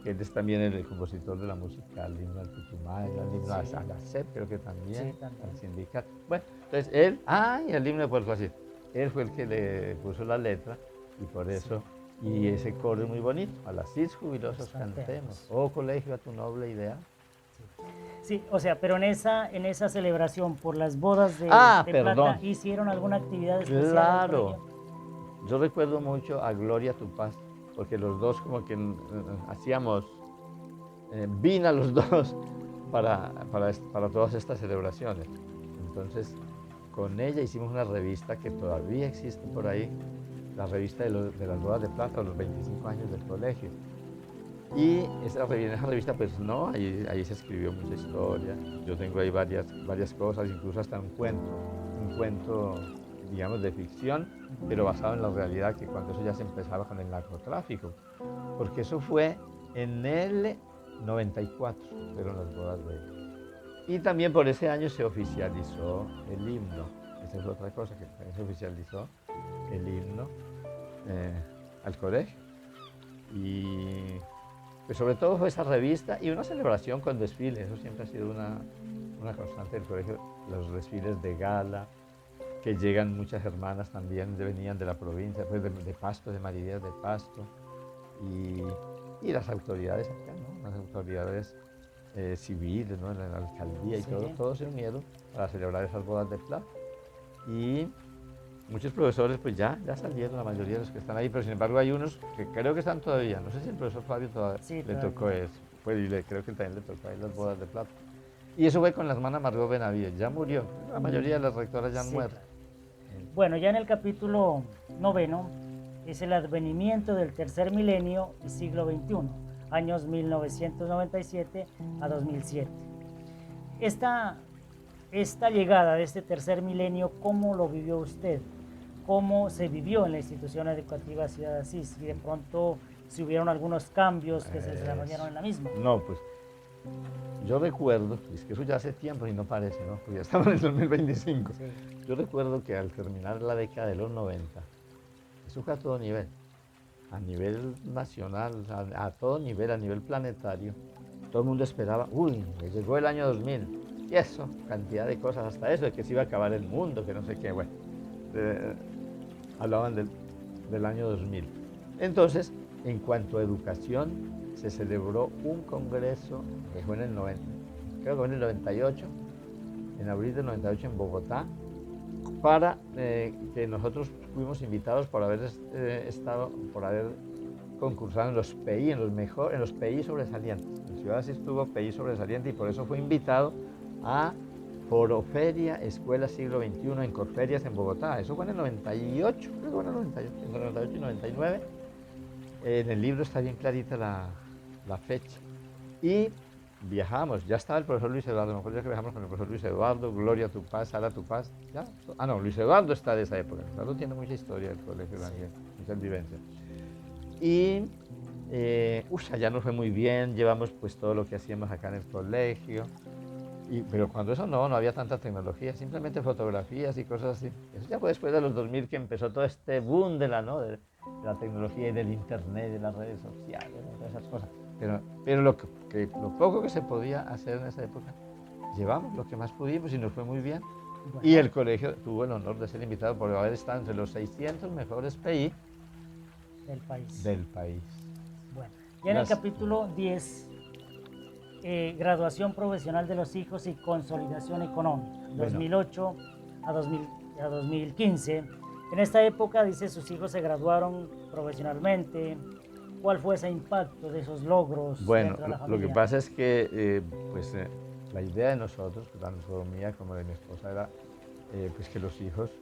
Él es también el compositor de la música, el himno al Putumayo, el himno a la SEP, creo que también, sí, al sindicato. Bueno, entonces él, y el himno de Puerto Asís, él fue el que le puso la letra y por eso, sí, y ese coro es muy bonito, a las Cis jubilosos cantemos, oh colegio a tu noble ideal. Sí, o sea, pero en esa celebración por las bodas de plata, ¿hicieron alguna actividad especial? Claro, yo recuerdo mucho a Gloria Tupaz, porque los dos como que hacíamos vina los dos para todas estas celebraciones. Entonces, con ella hicimos una revista que todavía existe por ahí, la revista de las bodas de plata, los 25 años del colegio. Y esa revista, pues no, ahí se escribió mucha historia. Yo tengo ahí varias cosas, incluso hasta un cuento, digamos, de ficción, pero basado en la realidad, que cuando eso ya se empezaba con el narcotráfico. Porque eso fue en el 94, fueron las bodas de él. Y también por ese año se oficializó el himno. Esa es otra cosa, que también se oficializó el himno al colegio. Y pues sobre todo fue esa revista y una celebración con desfiles. Eso siempre ha sido una constante del colegio, los desfiles de gala, que llegan muchas hermanas también, venían de la provincia, pues de Pasto, de Maridías de Pasto, y las autoridades acá, ¿no? Las autoridades civiles, ¿no? La alcaldía y sí, todos se unieron para celebrar esas bodas de plata. Y muchos profesores pues ya salieron, la mayoría de los que están ahí, pero sin embargo hay unos que creo que están todavía, no sé si el profesor Fabio todavía sí, le tocó eso, pues, y creo que también le tocó ahí las bodas de plata. Y eso fue con la hermana Margot Benavides, ya murió, la mayoría de las rectoras ya han muerto. Bueno, ya en el capítulo 9 es el advenimiento del tercer milenio y siglo XXI, años 1997 a 2007. Esta llegada de este tercer milenio, ¿cómo lo vivió usted? ¿Cómo se vivió en la institución educativa Ciudad Asís? Y de pronto, si hubieron algunos cambios que se desarrollaron en la misma. No, pues yo recuerdo, es que eso ya hace tiempo y no parece, ¿no? Porque ya estamos en el 2025. Sí. Yo recuerdo que al terminar la década de los 90, eso fue a todo nivel nacional, a todo nivel, a nivel planetario. Todo el mundo esperaba, llegó el año 2000, y eso, cantidad de cosas, hasta eso, de que se iba a acabar el mundo, que no sé qué, bueno. Hablaban del año 2000. Entonces, en cuanto a educación, se celebró un congreso que fue creo que fue en el 98, en abril del 98 en Bogotá, para que nosotros fuimos invitados por haber concursado en los PI, en los PI sobresalientes. En Ciudad Asís estuvo PI sobresaliente y por eso fue invitado a Foroferia Escuela Siglo XXI en Corferias en Bogotá. Eso fue en el 98, creo que fue en el 98, entre el 98 y 99. En el libro está bien clarita la fecha. Y viajamos, ya estaba el profesor Luis Eduardo, me acuerdo que viajamos con el profesor Luis Eduardo, Gloria tu paz, Sara tu paz, ya. Ah, no, Luis Eduardo está de esa época, Eduardo tiene mucha historia del colegio también, muchas vivencias. Y, allá nos fue muy bien, llevamos pues todo lo que hacíamos acá en el colegio, pero cuando eso no había tanta tecnología, simplemente fotografías y cosas así. Eso ya fue después de los 2000 que empezó todo este boom de la, ¿no? de la tecnología y del internet, de las redes sociales, de todas esas cosas. Pero lo poco que se podía hacer en esa época, llevamos lo que más pudimos y nos fue muy bien. Bueno, Y el colegio tuvo el honor de ser invitado por haber estado entre los 600 mejores PI del país. del país. Bueno, ya en el capítulo 10, graduación profesional de los hijos y consolidación económica, 2008 a 2015. En esta época, dice, sus hijos se graduaron profesionalmente. ¿Cuál fue ese impacto de esos logros dentro de la familia? Lo que pasa es que la idea de nosotros, tanto mía como de mi esposa, era pues que los hijos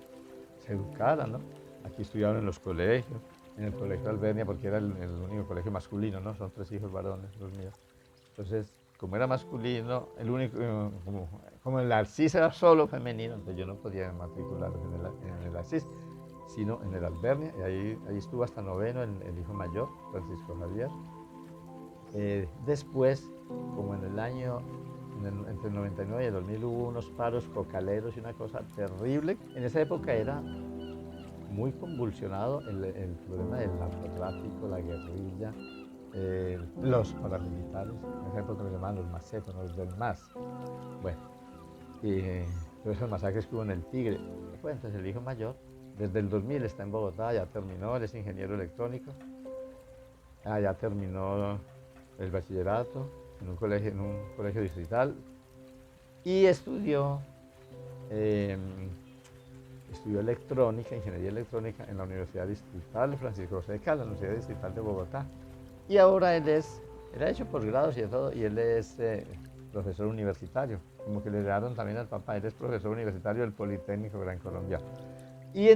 se educaran, ¿no? Aquí estudiaron en los colegios, en el colegio de Albernia, porque era el único colegio masculino, ¿no? Son 3 hijos varones los míos. Entonces, como era masculino, el único, como el Alcis era solo femenino, entonces yo no podía matricularlos en el Alcis, sino en el Albernia, y ahí estuvo hasta noveno el hijo mayor, Francisco Javier. Después, como en el año, entre el 99 y el 2000 hubo unos paros cocaleros y una cosa terrible. En esa época era muy convulsionado el problema del narcotráfico, la guerrilla, los paramilitares. En esa época los llamaban los macétonos, los del MAS. Bueno, y todos esos masacres que hubo en el Tigre. Pues entonces el hijo mayor, desde el 2000 está en Bogotá, ya terminó, él es ingeniero electrónico, ya terminó el bachillerato en un colegio distrital y estudió electrónica, ingeniería electrónica en la Universidad Distrital Francisco José de Caldas, la Universidad Distrital de Bogotá. Y ahora él ha hecho posgrados y de todo, y él es profesor universitario, como que le dieron también al papá, él es profesor universitario del Politécnico Gran Colombia. Y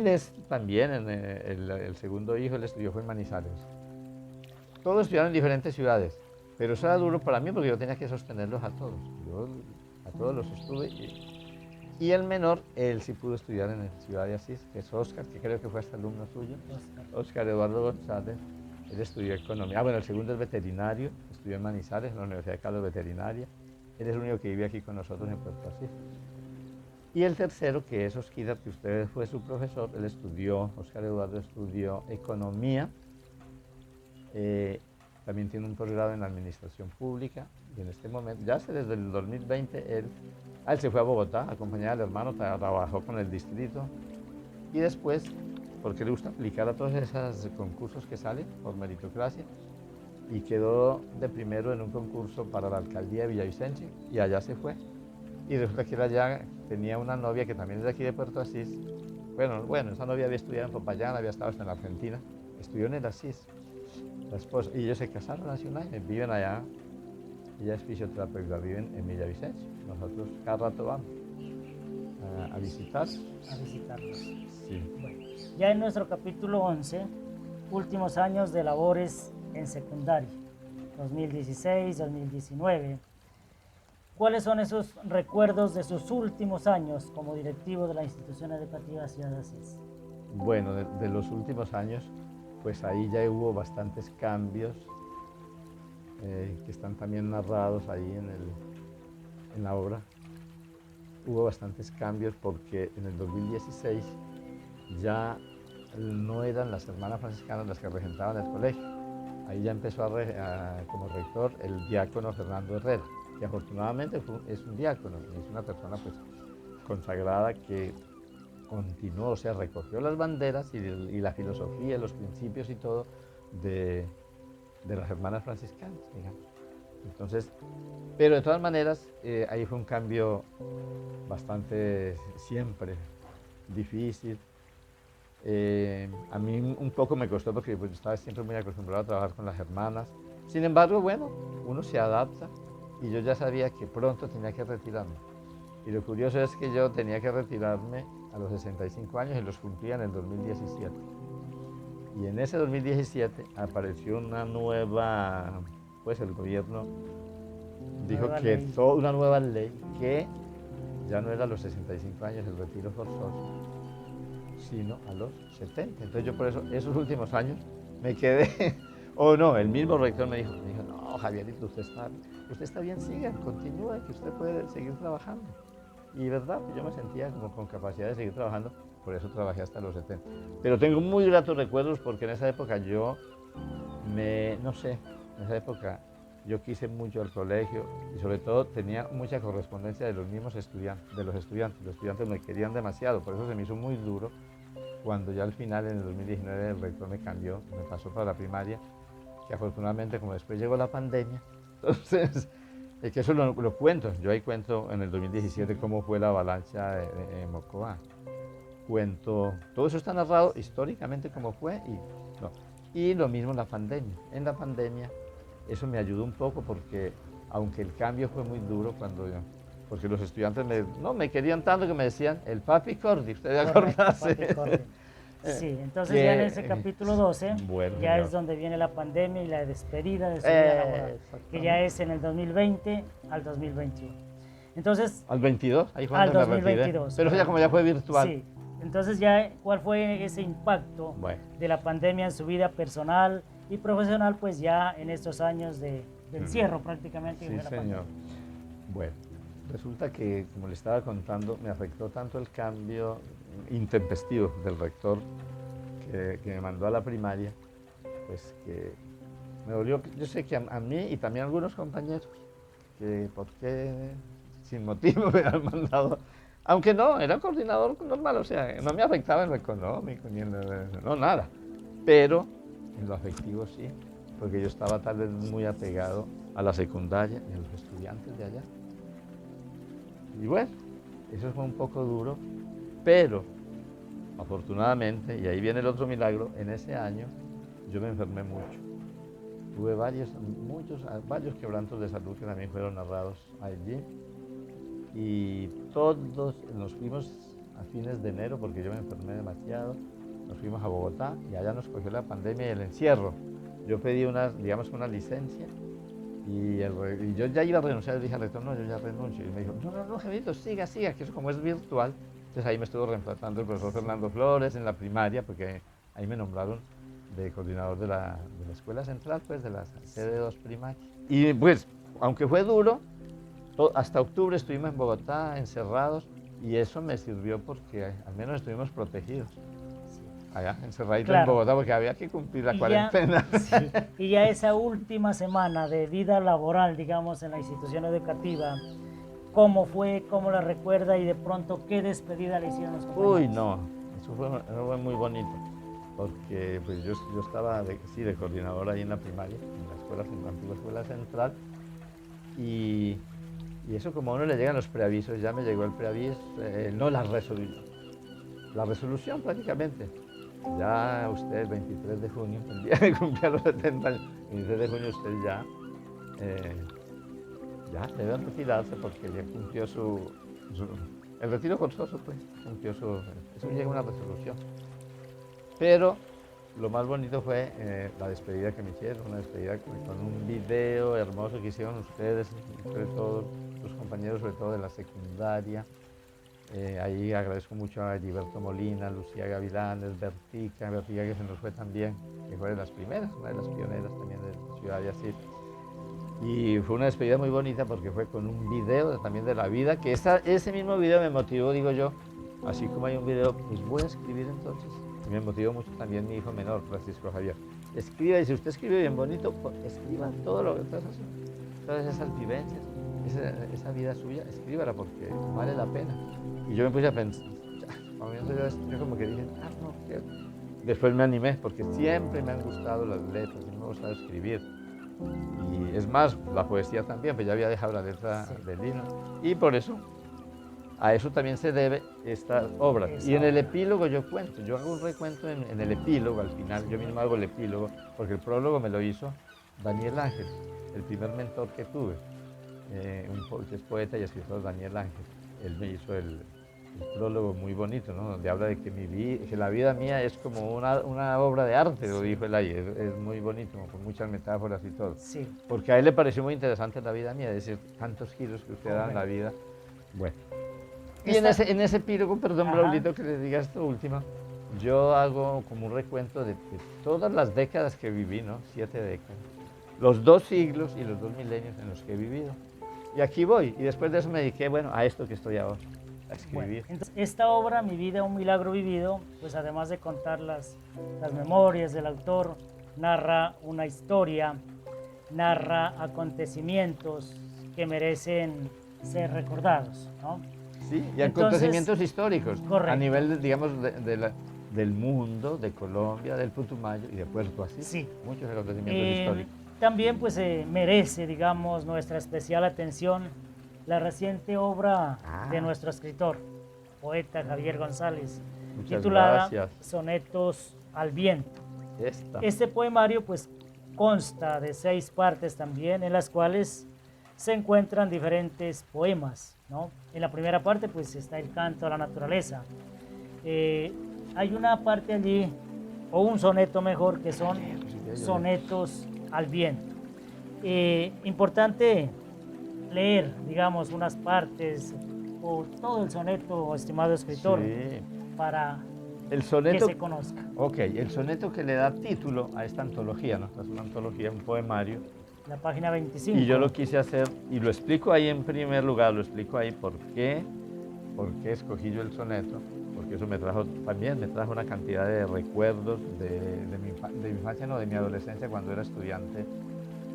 también, el segundo hijo, él estudió fue en Manizales. Todos estudiaron en diferentes ciudades, pero eso era duro para mí porque yo tenía que sostenerlos a todos. Yo a todos los estuve. Y el menor, él sí pudo estudiar en la ciudad de Asís, que es Óscar, que creo que fue hasta alumno suyo. Óscar Eduardo González. Él estudió economía. Bueno, el segundo es veterinario, estudió en Manizales, en la Universidad de Caldas Veterinaria. Él es el único que vive aquí con nosotros en Puerto Asís. Y el tercero, que es Osquita, que usted fue su profesor, Óscar Eduardo estudió economía. También tiene un posgrado en administración pública. Y en este momento, ya desde el 2020, él se fue a Bogotá a acompañar al hermano, trabajó con el distrito. Y después, porque le gusta aplicar a todos esos concursos que salen por meritocracia, y quedó de primero en un concurso para la alcaldía de Villavicencio, y allá se fue. Y resulta que él allá tenía una novia que también es de aquí de Puerto Asís. Bueno, esa novia había estudiado en Popayán, había estado hasta en la Argentina, estudió en el Asís, la esposa, y ellos se casaron hace un año, viven allá. Ella es fisioterapeuta, viven en Villavicencio. Nosotros cada rato vamos a visitarlos. A visitarlos. Sí. Bueno, ya en nuestro capítulo 11, últimos años de labores en secundaria, 2016-2019. ¿Cuáles son esos recuerdos de sus últimos años como directivo de la institución educativa Ciudad de Asís? Bueno, de los últimos años, pues ahí ya hubo bastantes cambios que están también narrados ahí en la obra. Hubo bastantes cambios porque en el 2016 ya no eran las hermanas franciscanas las que regentaban el colegio. Ahí ya empezó como rector el diácono Fernando Herrera, que afortunadamente es un diácono, es una persona pues consagrada que continuó, o sea, recogió las banderas y la filosofía, los principios y todo de las hermanas franciscanas, digamos. Entonces, pero de todas maneras, ahí fue un cambio bastante siempre difícil. A mí un poco me costó porque pues, estaba siempre muy acostumbrado a trabajar con las hermanas. Sin embargo, bueno, uno se adapta y yo ya sabía que pronto tenía que retirarme. Y lo curioso es que yo tenía que retirarme a los 65 años y los cumplía en el 2017. Y en ese 2017 apareció una nueva, pues el gobierno dijo Nueva que ley. toda una nueva ley que ya no era a los 65 años el retiro forzoso, sino a los 70. Entonces yo por eso, esos últimos años, me quedé, o no, el mismo rector me dijo, no, Javierito, usted está bien, siga, continúa, que usted puede seguir trabajando. Y verdad, pues yo me sentía como con capacidad de seguir trabajando, por eso trabajé hasta los 70. Pero tengo muy gratos recuerdos porque en esa época no sé, en esa época yo quise mucho el colegio y sobre todo tenía mucha correspondencia de los mismos estudiantes, de los estudiantes. Los estudiantes me querían demasiado, por eso se me hizo muy duro cuando ya al final, en el 2019, el rector me cambió, me pasó para la primaria, que afortunadamente como después llegó la pandemia, entonces, es que eso lo cuento, yo ahí cuento en el 2017 cómo fue la avalancha de Mocoa. Cuento, todo eso está narrado históricamente cómo fue no. Y lo mismo en la pandemia. En la pandemia eso me ayudó un poco porque aunque el cambio fue muy duro porque los estudiantes me querían tanto que me decían el papi Cordi, usted de Correcto, acordarse. papi Cordy. Sí, entonces ya en que, ese capítulo 12 bueno, ya señor. es donde viene la pandemia y la despedida de su vida laboral, que ya Exactamente. es en el 2020 al 2021. Entonces, Al 22, ahí fue al donde me retiré. 2022, Pero eso ya como ya fue virtual. Sí, entonces ya, ¿cuál fue ese impacto Bueno, de la pandemia en su vida personal y profesional? Pues ya en estos años de encierro prácticamente. sí, De la señor. pandemia. Bueno, resulta que, como le estaba contando, me afectó tanto el cambio intempestivo del rector que me mandó a la primaria, pues que me dolió. Yo sé que a mí y también a algunos compañeros, que por qué sin motivo me han mandado, aunque no, era coordinador normal, o sea, no me afectaba en lo económico, ni no, nada, pero en lo afectivo sí, porque yo estaba tal vez muy apegado a la secundaria y a los estudiantes de allá. Y bueno, eso fue un poco duro, pero afortunadamente, y ahí viene el otro milagro, en ese año yo me enfermé mucho. Tuve varios quebrantos de salud que también fueron narrados allí. Y todos nos fuimos a fines de enero porque yo me enfermé demasiado. Nos fuimos a Bogotá y allá nos cogió la pandemia y el encierro. Yo pedí una licencia y yo ya iba a renunciar. Le dije al rector, no, yo ya renuncio. Y me dijo, no, Javierito, siga, que eso como es virtual. Entonces ahí me estuvo reemplazando el profesor Fernando Flores en la primaria, porque ahí me nombraron de coordinador de la escuela central, pues de la sede 2 primaria. Y pues, aunque fue duro, hasta octubre estuvimos en Bogotá encerrados y eso me sirvió porque al menos estuvimos protegidos. Allá, encerraditos en Claro, Bogotá, porque había que cumplir la y ya, cuarentena. sí, y ya esa última semana de vida laboral, digamos, en la institución educativa, ¿cómo fue? ¿Cómo la recuerda? Y de pronto, ¿qué despedida le hicieron los Uy, compañeros? no, eso fue muy bonito, porque pues yo estaba de coordinador ahí en la primaria, en la antigua escuela central, y, y eso como a uno le llegan los preavisos, ya me llegó el preaviso, no la resolución prácticamente. Ya usted, el 23 de junio, el día que cumplía los 70 años, el 23 de junio usted eh, ya debe retirarse porque ya cumplió el retiro forzoso, pues, cumplió eso llega a una resolución. Pero lo más bonito fue la despedida que me hicieron, una despedida con un video hermoso que hicieron ustedes, sobre todo los compañeros, sobre todo de la secundaria. Ahí agradezco mucho a Heriberto Molina, Lucía Gavilanes, Bertica que se nos fue también, que fue de las primeras, una de las pioneras también de Ciudad de Asís. Y fue una despedida muy bonita porque fue con un video también de la vida, que ese mismo video me motivó, digo yo, así como hay un video, pues voy a escribir entonces. Y me motivó mucho también mi hijo menor, Francisco Javier. Escriba, y si usted escribe bien bonito, pues, escriba todo lo que todas esas vivencias, esa vida suya, escríbala porque vale la pena. Y yo me puse a pensar, yo como que dije, no, ¿qué? Después me animé porque siempre me han gustado las letras, siempre me ha gustado escribir. Y es más, la poesía también, pues ya había dejado la letra Sí, del himno. Y por eso, a eso también se debe estas obras. Y esa en el obra. epílogo yo cuento, yo hago un recuento en el epílogo, al final, yo mismo hago el epílogo, porque el prólogo me lo hizo Daniel Ángel, el primer mentor que tuve, que es poeta y escritor Daniel Ángel. Él me hizo el prólogo muy bonito, ¿no? Donde habla de que, que la vida mía es como una obra de arte, lo dijo él ahí, es muy bonito, con muchas metáforas y todo. Sí. Porque a él le pareció muy interesante la vida mía, es decir, tantos giros que usted da en la Correcto. vida. Bueno. Y en ese epílogo, perdón, Ajá. Braulito, que le diga esto último, yo hago como un recuento de todas las décadas que viví, ¿no? 7 décadas. Los 2 siglos y los 2 milenios en los que he vivido. Y aquí voy. Y después de eso me dediqué, bueno, a esto que estoy ahora, a Bueno, escribir. entonces, esta obra, Mi vida, un milagro vivido, pues además de contar las memorias del autor, narra una historia, narra acontecimientos que merecen ser recordados, ¿no? Sí, y Entonces, acontecimientos históricos, correcto. a nivel, digamos, del mundo, de Colombia, del Putumayo y de Puerto Asís. Sí. Muchos acontecimientos históricos. También pues merece, digamos, nuestra especial atención la reciente obra de nuestro escritor, poeta Javier González, Muchas titulada gracias. Sonetos al viento. Esta. Este poemario pues consta de 6 partes también, en las cuales se encuentran diferentes poemas, ¿no? En la primera parte pues está el canto a la naturaleza. Hay una parte allí, o un soneto mejor, que son sonetos al viento. Importante leer, digamos, unas partes o todo el soneto, estimado escritor, Sí. para El soneto, que se conozca. Ok, el soneto que le da título a esta antología, ¿no? Es una antología, un poemario. La página 25. Y yo lo quise hacer, y lo explico ahí en primer lugar, lo explico ahí por qué escogí yo el soneto, porque eso me trajo, también me trajo una cantidad de recuerdos de mi infancia, no, de mi adolescencia, cuando era estudiante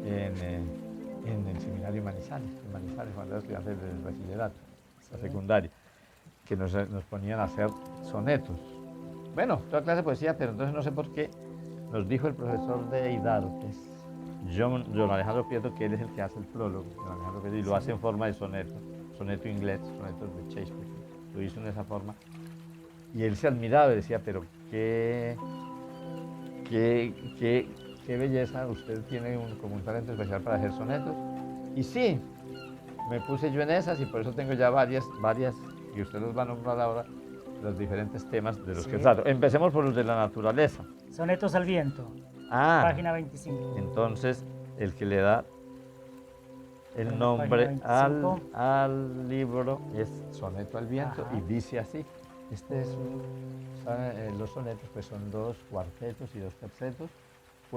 en el seminario Manizales, cuando era estudiante del bachillerato, la secundaria, que nos ponían a hacer sonetos. Bueno, toda clase de poesía, pero entonces no sé por qué nos dijo el profesor de Idartes, John Alejandro Prieto, que él es el que hace el prólogo, y lo hace en forma de soneto inglés, sonetos de Shakespeare, lo hizo en esa forma. Y él se admiraba y decía, pero qué belleza, usted tiene como un talento especial para hacer sonetos. Y sí, me puse yo en esas y por eso tengo ya varias, y usted los va a nombrar ahora, los diferentes temas de los que trato. Empecemos por los de la naturaleza. Sonetos al viento, página 25. Entonces, el que le da el nombre al libro es Soneto al viento. Ajá. Y dice así. Los sonetos pues son 2 cuartetos y 2 tercetos.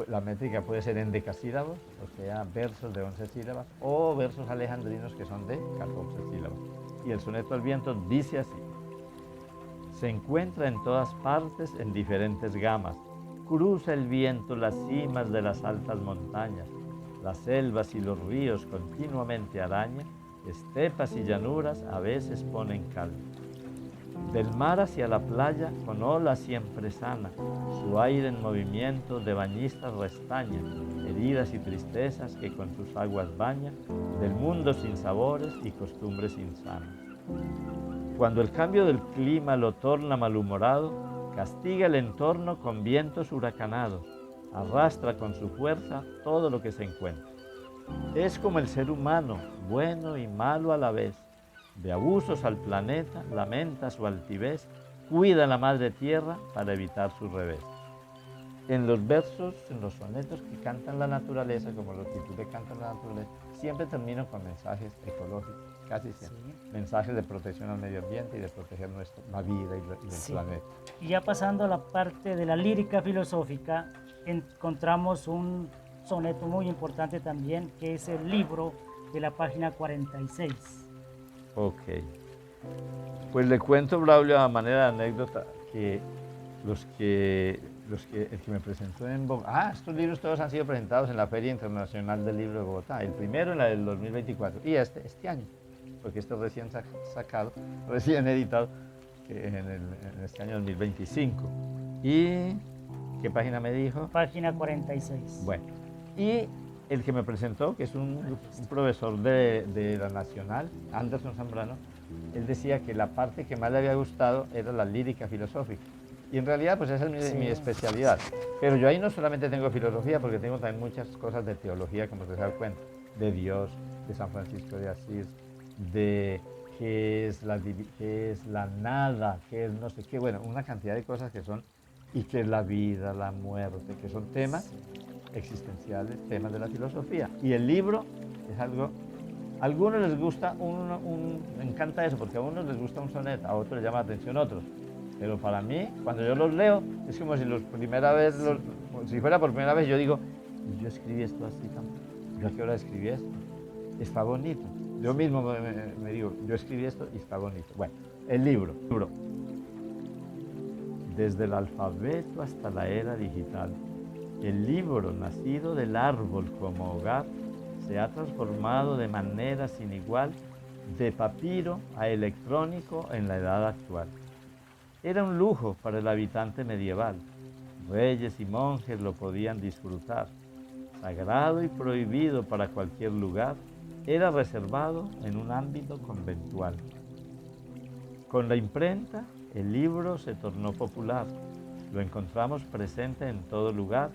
La métrica puede ser en decasílabos, o sea, versos de 11 sílabas, o versos alejandrinos que son de 14 sílabas. Y el soneto al viento dice así. Se encuentra en todas partes en diferentes gamas. Cruza el viento las cimas de las altas montañas, las selvas y los ríos continuamente araña, estepas y llanuras a veces ponen calma. Del mar hacia la playa con ola siempre sana, su aire en movimiento de bañistas restaña, heridas y tristezas que con sus aguas baña, del mundo sin sabores y costumbres insanas. Cuando el cambio del clima lo torna malhumorado, castiga el entorno con vientos huracanados, arrastra con su fuerza todo lo que se encuentra. Es como el ser humano, bueno y malo a la vez, de abusos al planeta, lamenta su altivez, cuida a la madre tierra para evitar su revés. En los versos, en los sonetos que cantan la naturaleza, como los titulé Cantan la naturaleza, siempre termino con mensajes ecológicos, casi siempre. Sí. Mensajes de protección al medio ambiente y de proteger la vida y el planeta. Y ya pasando a la parte de la lírica filosófica, encontramos un soneto muy importante también, que es el libro de la página 46. Ok. Pues le cuento, Braulio, a manera de anécdota, que el que me presentó en Bogotá, estos libros todos han sido presentados en la Feria Internacional del Libro de Bogotá, el primero en la del 2024 y este año, porque este es recién sacado, recién editado en este año 2025. ¿Y qué página me dijo? Página 46. Bueno, y el que me presentó, que es un profesor de la Nacional, Anderson Zambrano, él decía que la parte que más le había gustado era la lírica filosófica. Y en realidad, pues esa es mi especialidad. Pero yo ahí no solamente tengo filosofía, porque tengo también muchas cosas de teología, como se da cuenta, de Dios, de San Francisco de Asís, de qué es qué es la nada, qué es no sé qué, bueno, una cantidad de cosas que son, y qué es la vida, la muerte, que son temas existenciales, temas de la filosofía. Y el libro es algo, a algunos les gusta, me encanta eso, porque a unos les gusta un soneto, a otros les llama la atención otros. Pero para mí, cuando yo los leo, es como si si fuera por primera vez, yo digo, yo escribí esto así, ¿yo a qué hora escribí esto? Está bonito. Yo mismo me digo, yo escribí esto y está bonito. Bueno, el libro. Desde el alfabeto hasta la era digital, el libro, nacido del árbol como hogar, se ha transformado de manera sin igual de papiro a electrónico en la edad actual. Era un lujo para el habitante medieval. Reyes y monjes lo podían disfrutar. Sagrado y prohibido para cualquier lugar, era reservado en un ámbito conventual. Con la imprenta, el libro se tornó popular. Lo encontramos presente en todo lugar.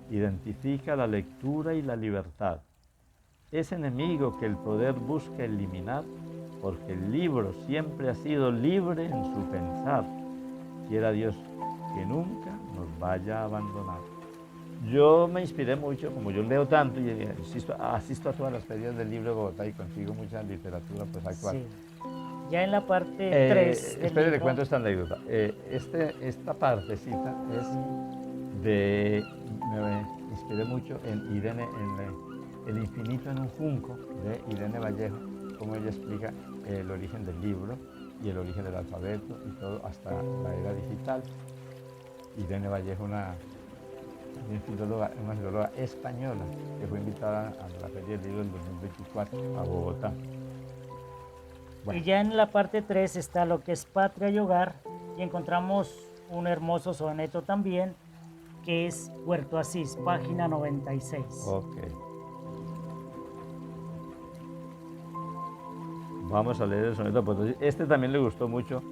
Identifica la lectura y la libertad. Es enemigo que el poder busca eliminar, porque el libro siempre ha sido libre en su pensar. Quiera Dios que nunca nos vaya a abandonar. Yo me inspiré mucho, como yo leo tanto y asisto a todas las ferias del libro de Bogotá y consigo mucha literatura pues, actual. Sí. Ya en la parte 3 del espere, le libro. cuento esta anécdota. Esta partecita es de... Me inspiré mucho en Irene, El infinito en un junco, de Irene Vallejo, como ella explica el origen del libro y el origen del alfabeto y todo hasta la era digital. Irene Vallejo, una filóloga española que fue invitada a la Feria del Libro del 2024 a Bogotá. Bueno. Y ya en la parte 3 está lo que es Patria y Hogar, y encontramos un hermoso soneto también, que es Puerto Asís, página 96. Ok. Vamos a leer el soneto Puerto Asís. Este también le gustó mucho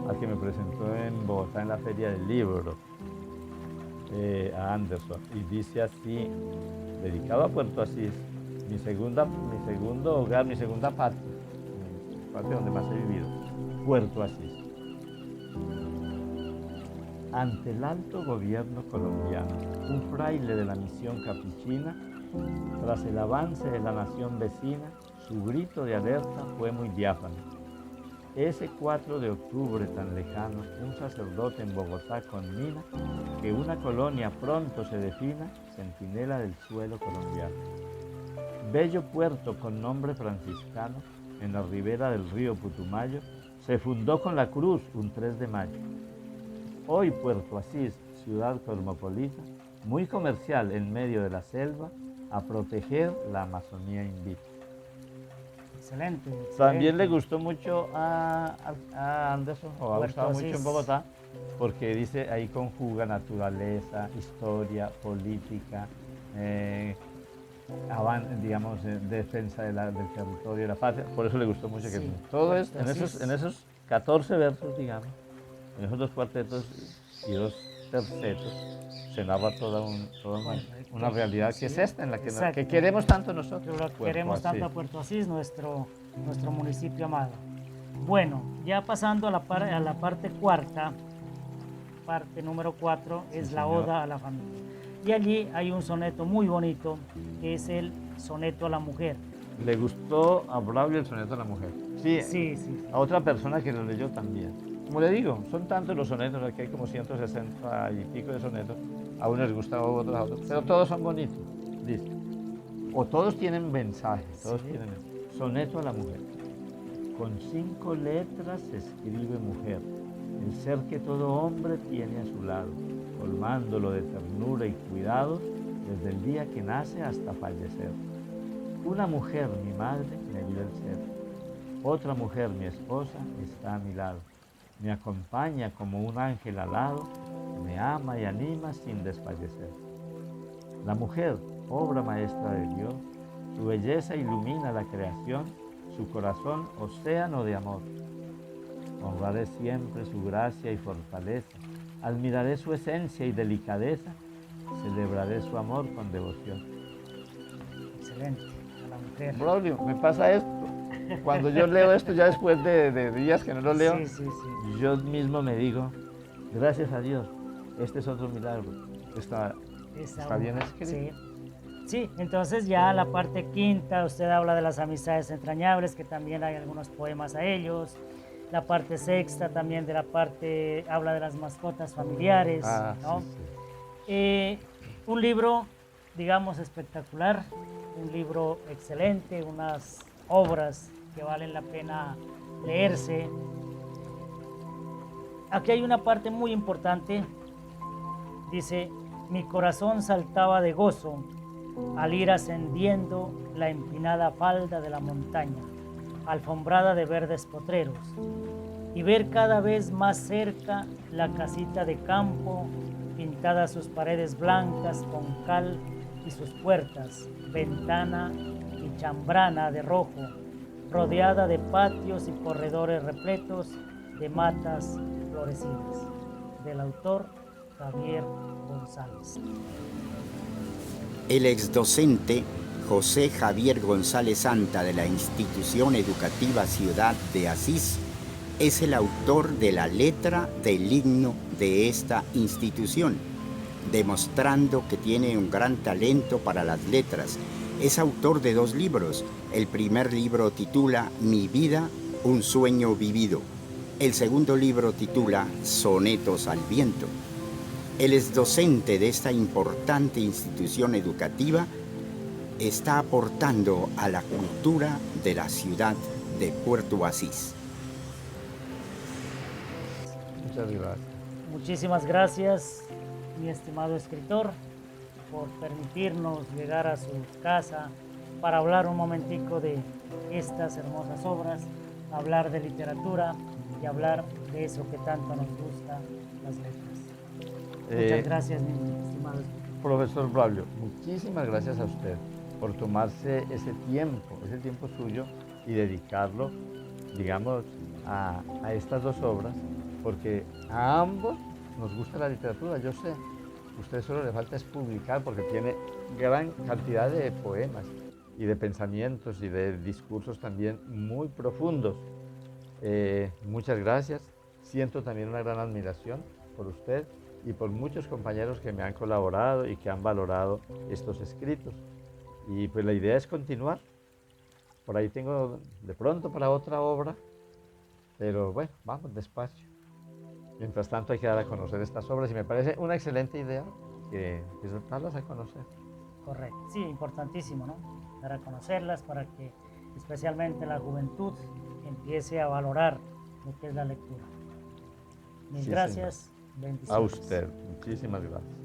al que me presentó en Bogotá en la Feria del Libro, a Anderson, y dice así, dedicado a Puerto Asís, mi segundo hogar, mi segunda patria, mi patria donde más he vivido, Puerto Asís. Ante el alto gobierno colombiano, un fraile de la misión capuchina, tras el avance de la nación vecina, su grito de alerta fue muy diáfano. Ese 4 de octubre tan lejano, un sacerdote en Bogotá conmina que una colonia pronto se defina, centinela del suelo colombiano. Bello puerto con nombre franciscano, en la ribera del río Putumayo, se fundó con la cruz un 3 de mayo. Hoy Puerto Asís, ciudad cosmopolita, muy comercial en medio de la selva, a proteger la Amazonía invita. Excelente. También le gustó mucho a Anderson, o ha gustado mucho en Bogotá, porque dice ahí conjuga naturaleza, historia, política, digamos, defensa del territorio y de la patria. Por eso le gustó mucho que todo es en esos 14 versos, digamos, en esos 2 cuartetos y 2 tercetos, se narra toda una realidad que es esta, en la que queremos tanto nosotros. Queremos tanto a Puerto Asís, nuestro municipio amado. Bueno, ya pasando a la parte cuarta, parte número 4, es la Oda a la Familia. Y allí hay un soneto muy bonito, que es el soneto a la mujer. ¿Le gustó a Braulio el soneto a la mujer? Sí. A otra persona que lo leyó también. Como le digo, son tantos los sonetos, aquí hay como 160 y pico de sonetos. A unos les gusta, a otros a otros, pero todos son bonitos, dice. O todos tienen mensaje, todos tienen soneto a la mujer. Con 5 letras se escribe mujer, el ser que todo hombre tiene a su lado, colmándolo de ternura y cuidados desde el día que nace hasta fallecer. Una mujer, mi madre, me vio el ser. Otra mujer, mi esposa, está a mi lado. Me acompaña como un ángel alado, me ama y anima sin desfallecer. La mujer, obra maestra de Dios, su belleza ilumina la creación, su corazón océano de amor. Honraré siempre su gracia y fortaleza, admiraré su esencia y delicadeza, celebraré su amor con devoción. Excelente, a la mujer. Braulio, me pasa esto. Cuando yo leo esto, ya después de días que no lo leo, Sí, sí, sí. yo mismo me digo, gracias a Dios, este es otro milagro. Está, Esa está bien obra, escrito. sí. Sí, entonces ya la parte quinta, usted habla de las amistades entrañables, que también hay algunos poemas a ellos. La parte sexta también de la parte, habla de las mascotas familiares, Ah, sí, ¿no? sí. Eh, un libro, digamos, espectacular, un libro excelente, unas obras que valen la pena leerse. Aquí hay una parte muy importante, dice, mi corazón saltaba de gozo al ir ascendiendo la empinada falda de la montaña, alfombrada de verdes potreros, y ver cada vez más cerca la casita de campo, pintadas sus paredes blancas con cal y sus puertas, ventana y chambrana de rojo, rodeada de patios y corredores repletos de matas florecidas. Del autor Javier González. El exdocente José Javier González Santa de la Institución Educativa Ciudad de Asís es el autor de la letra del himno de esta institución, demostrando que tiene un gran talento para las letras. Es autor de 2 libros. El primer libro titula Mi vida, un sueño vivido. El segundo libro titula Sonetos al viento. Él es docente de esta importante institución educativa, está aportando a la cultura de la ciudad de Puerto Asís. Muchas gracias. Muchísimas gracias, mi estimado escritor, por permitirnos llegar a su casa para hablar un momentico de estas hermosas obras, hablar de literatura y hablar de eso que tanto nos gusta, las letras. Muchas gracias, mi estimado escritor. Profesor Braulio, muchísimas gracias a usted por tomarse ese tiempo suyo y dedicarlo, digamos, a estas 2 obras, porque a ambos nos gusta la literatura, yo sé. A usted solo le falta es publicar porque tiene gran cantidad de poemas y de pensamientos y de discursos también muy profundos. Muchas gracias. Siento también una gran admiración por usted y por muchos compañeros que me han colaborado y que han valorado estos escritos. Y pues la idea es continuar. Por ahí tengo de pronto para otra obra, pero bueno, vamos despacio. Mientras tanto hay que dar a conocer estas obras y me parece una excelente idea que darlas a conocer. Correcto, sí, importantísimo, ¿no? Dar a conocerlas para que especialmente la juventud empiece a valorar lo que es la lectura. Mil Sí, gracias, señor. A bendiciones. usted, muchísimas gracias.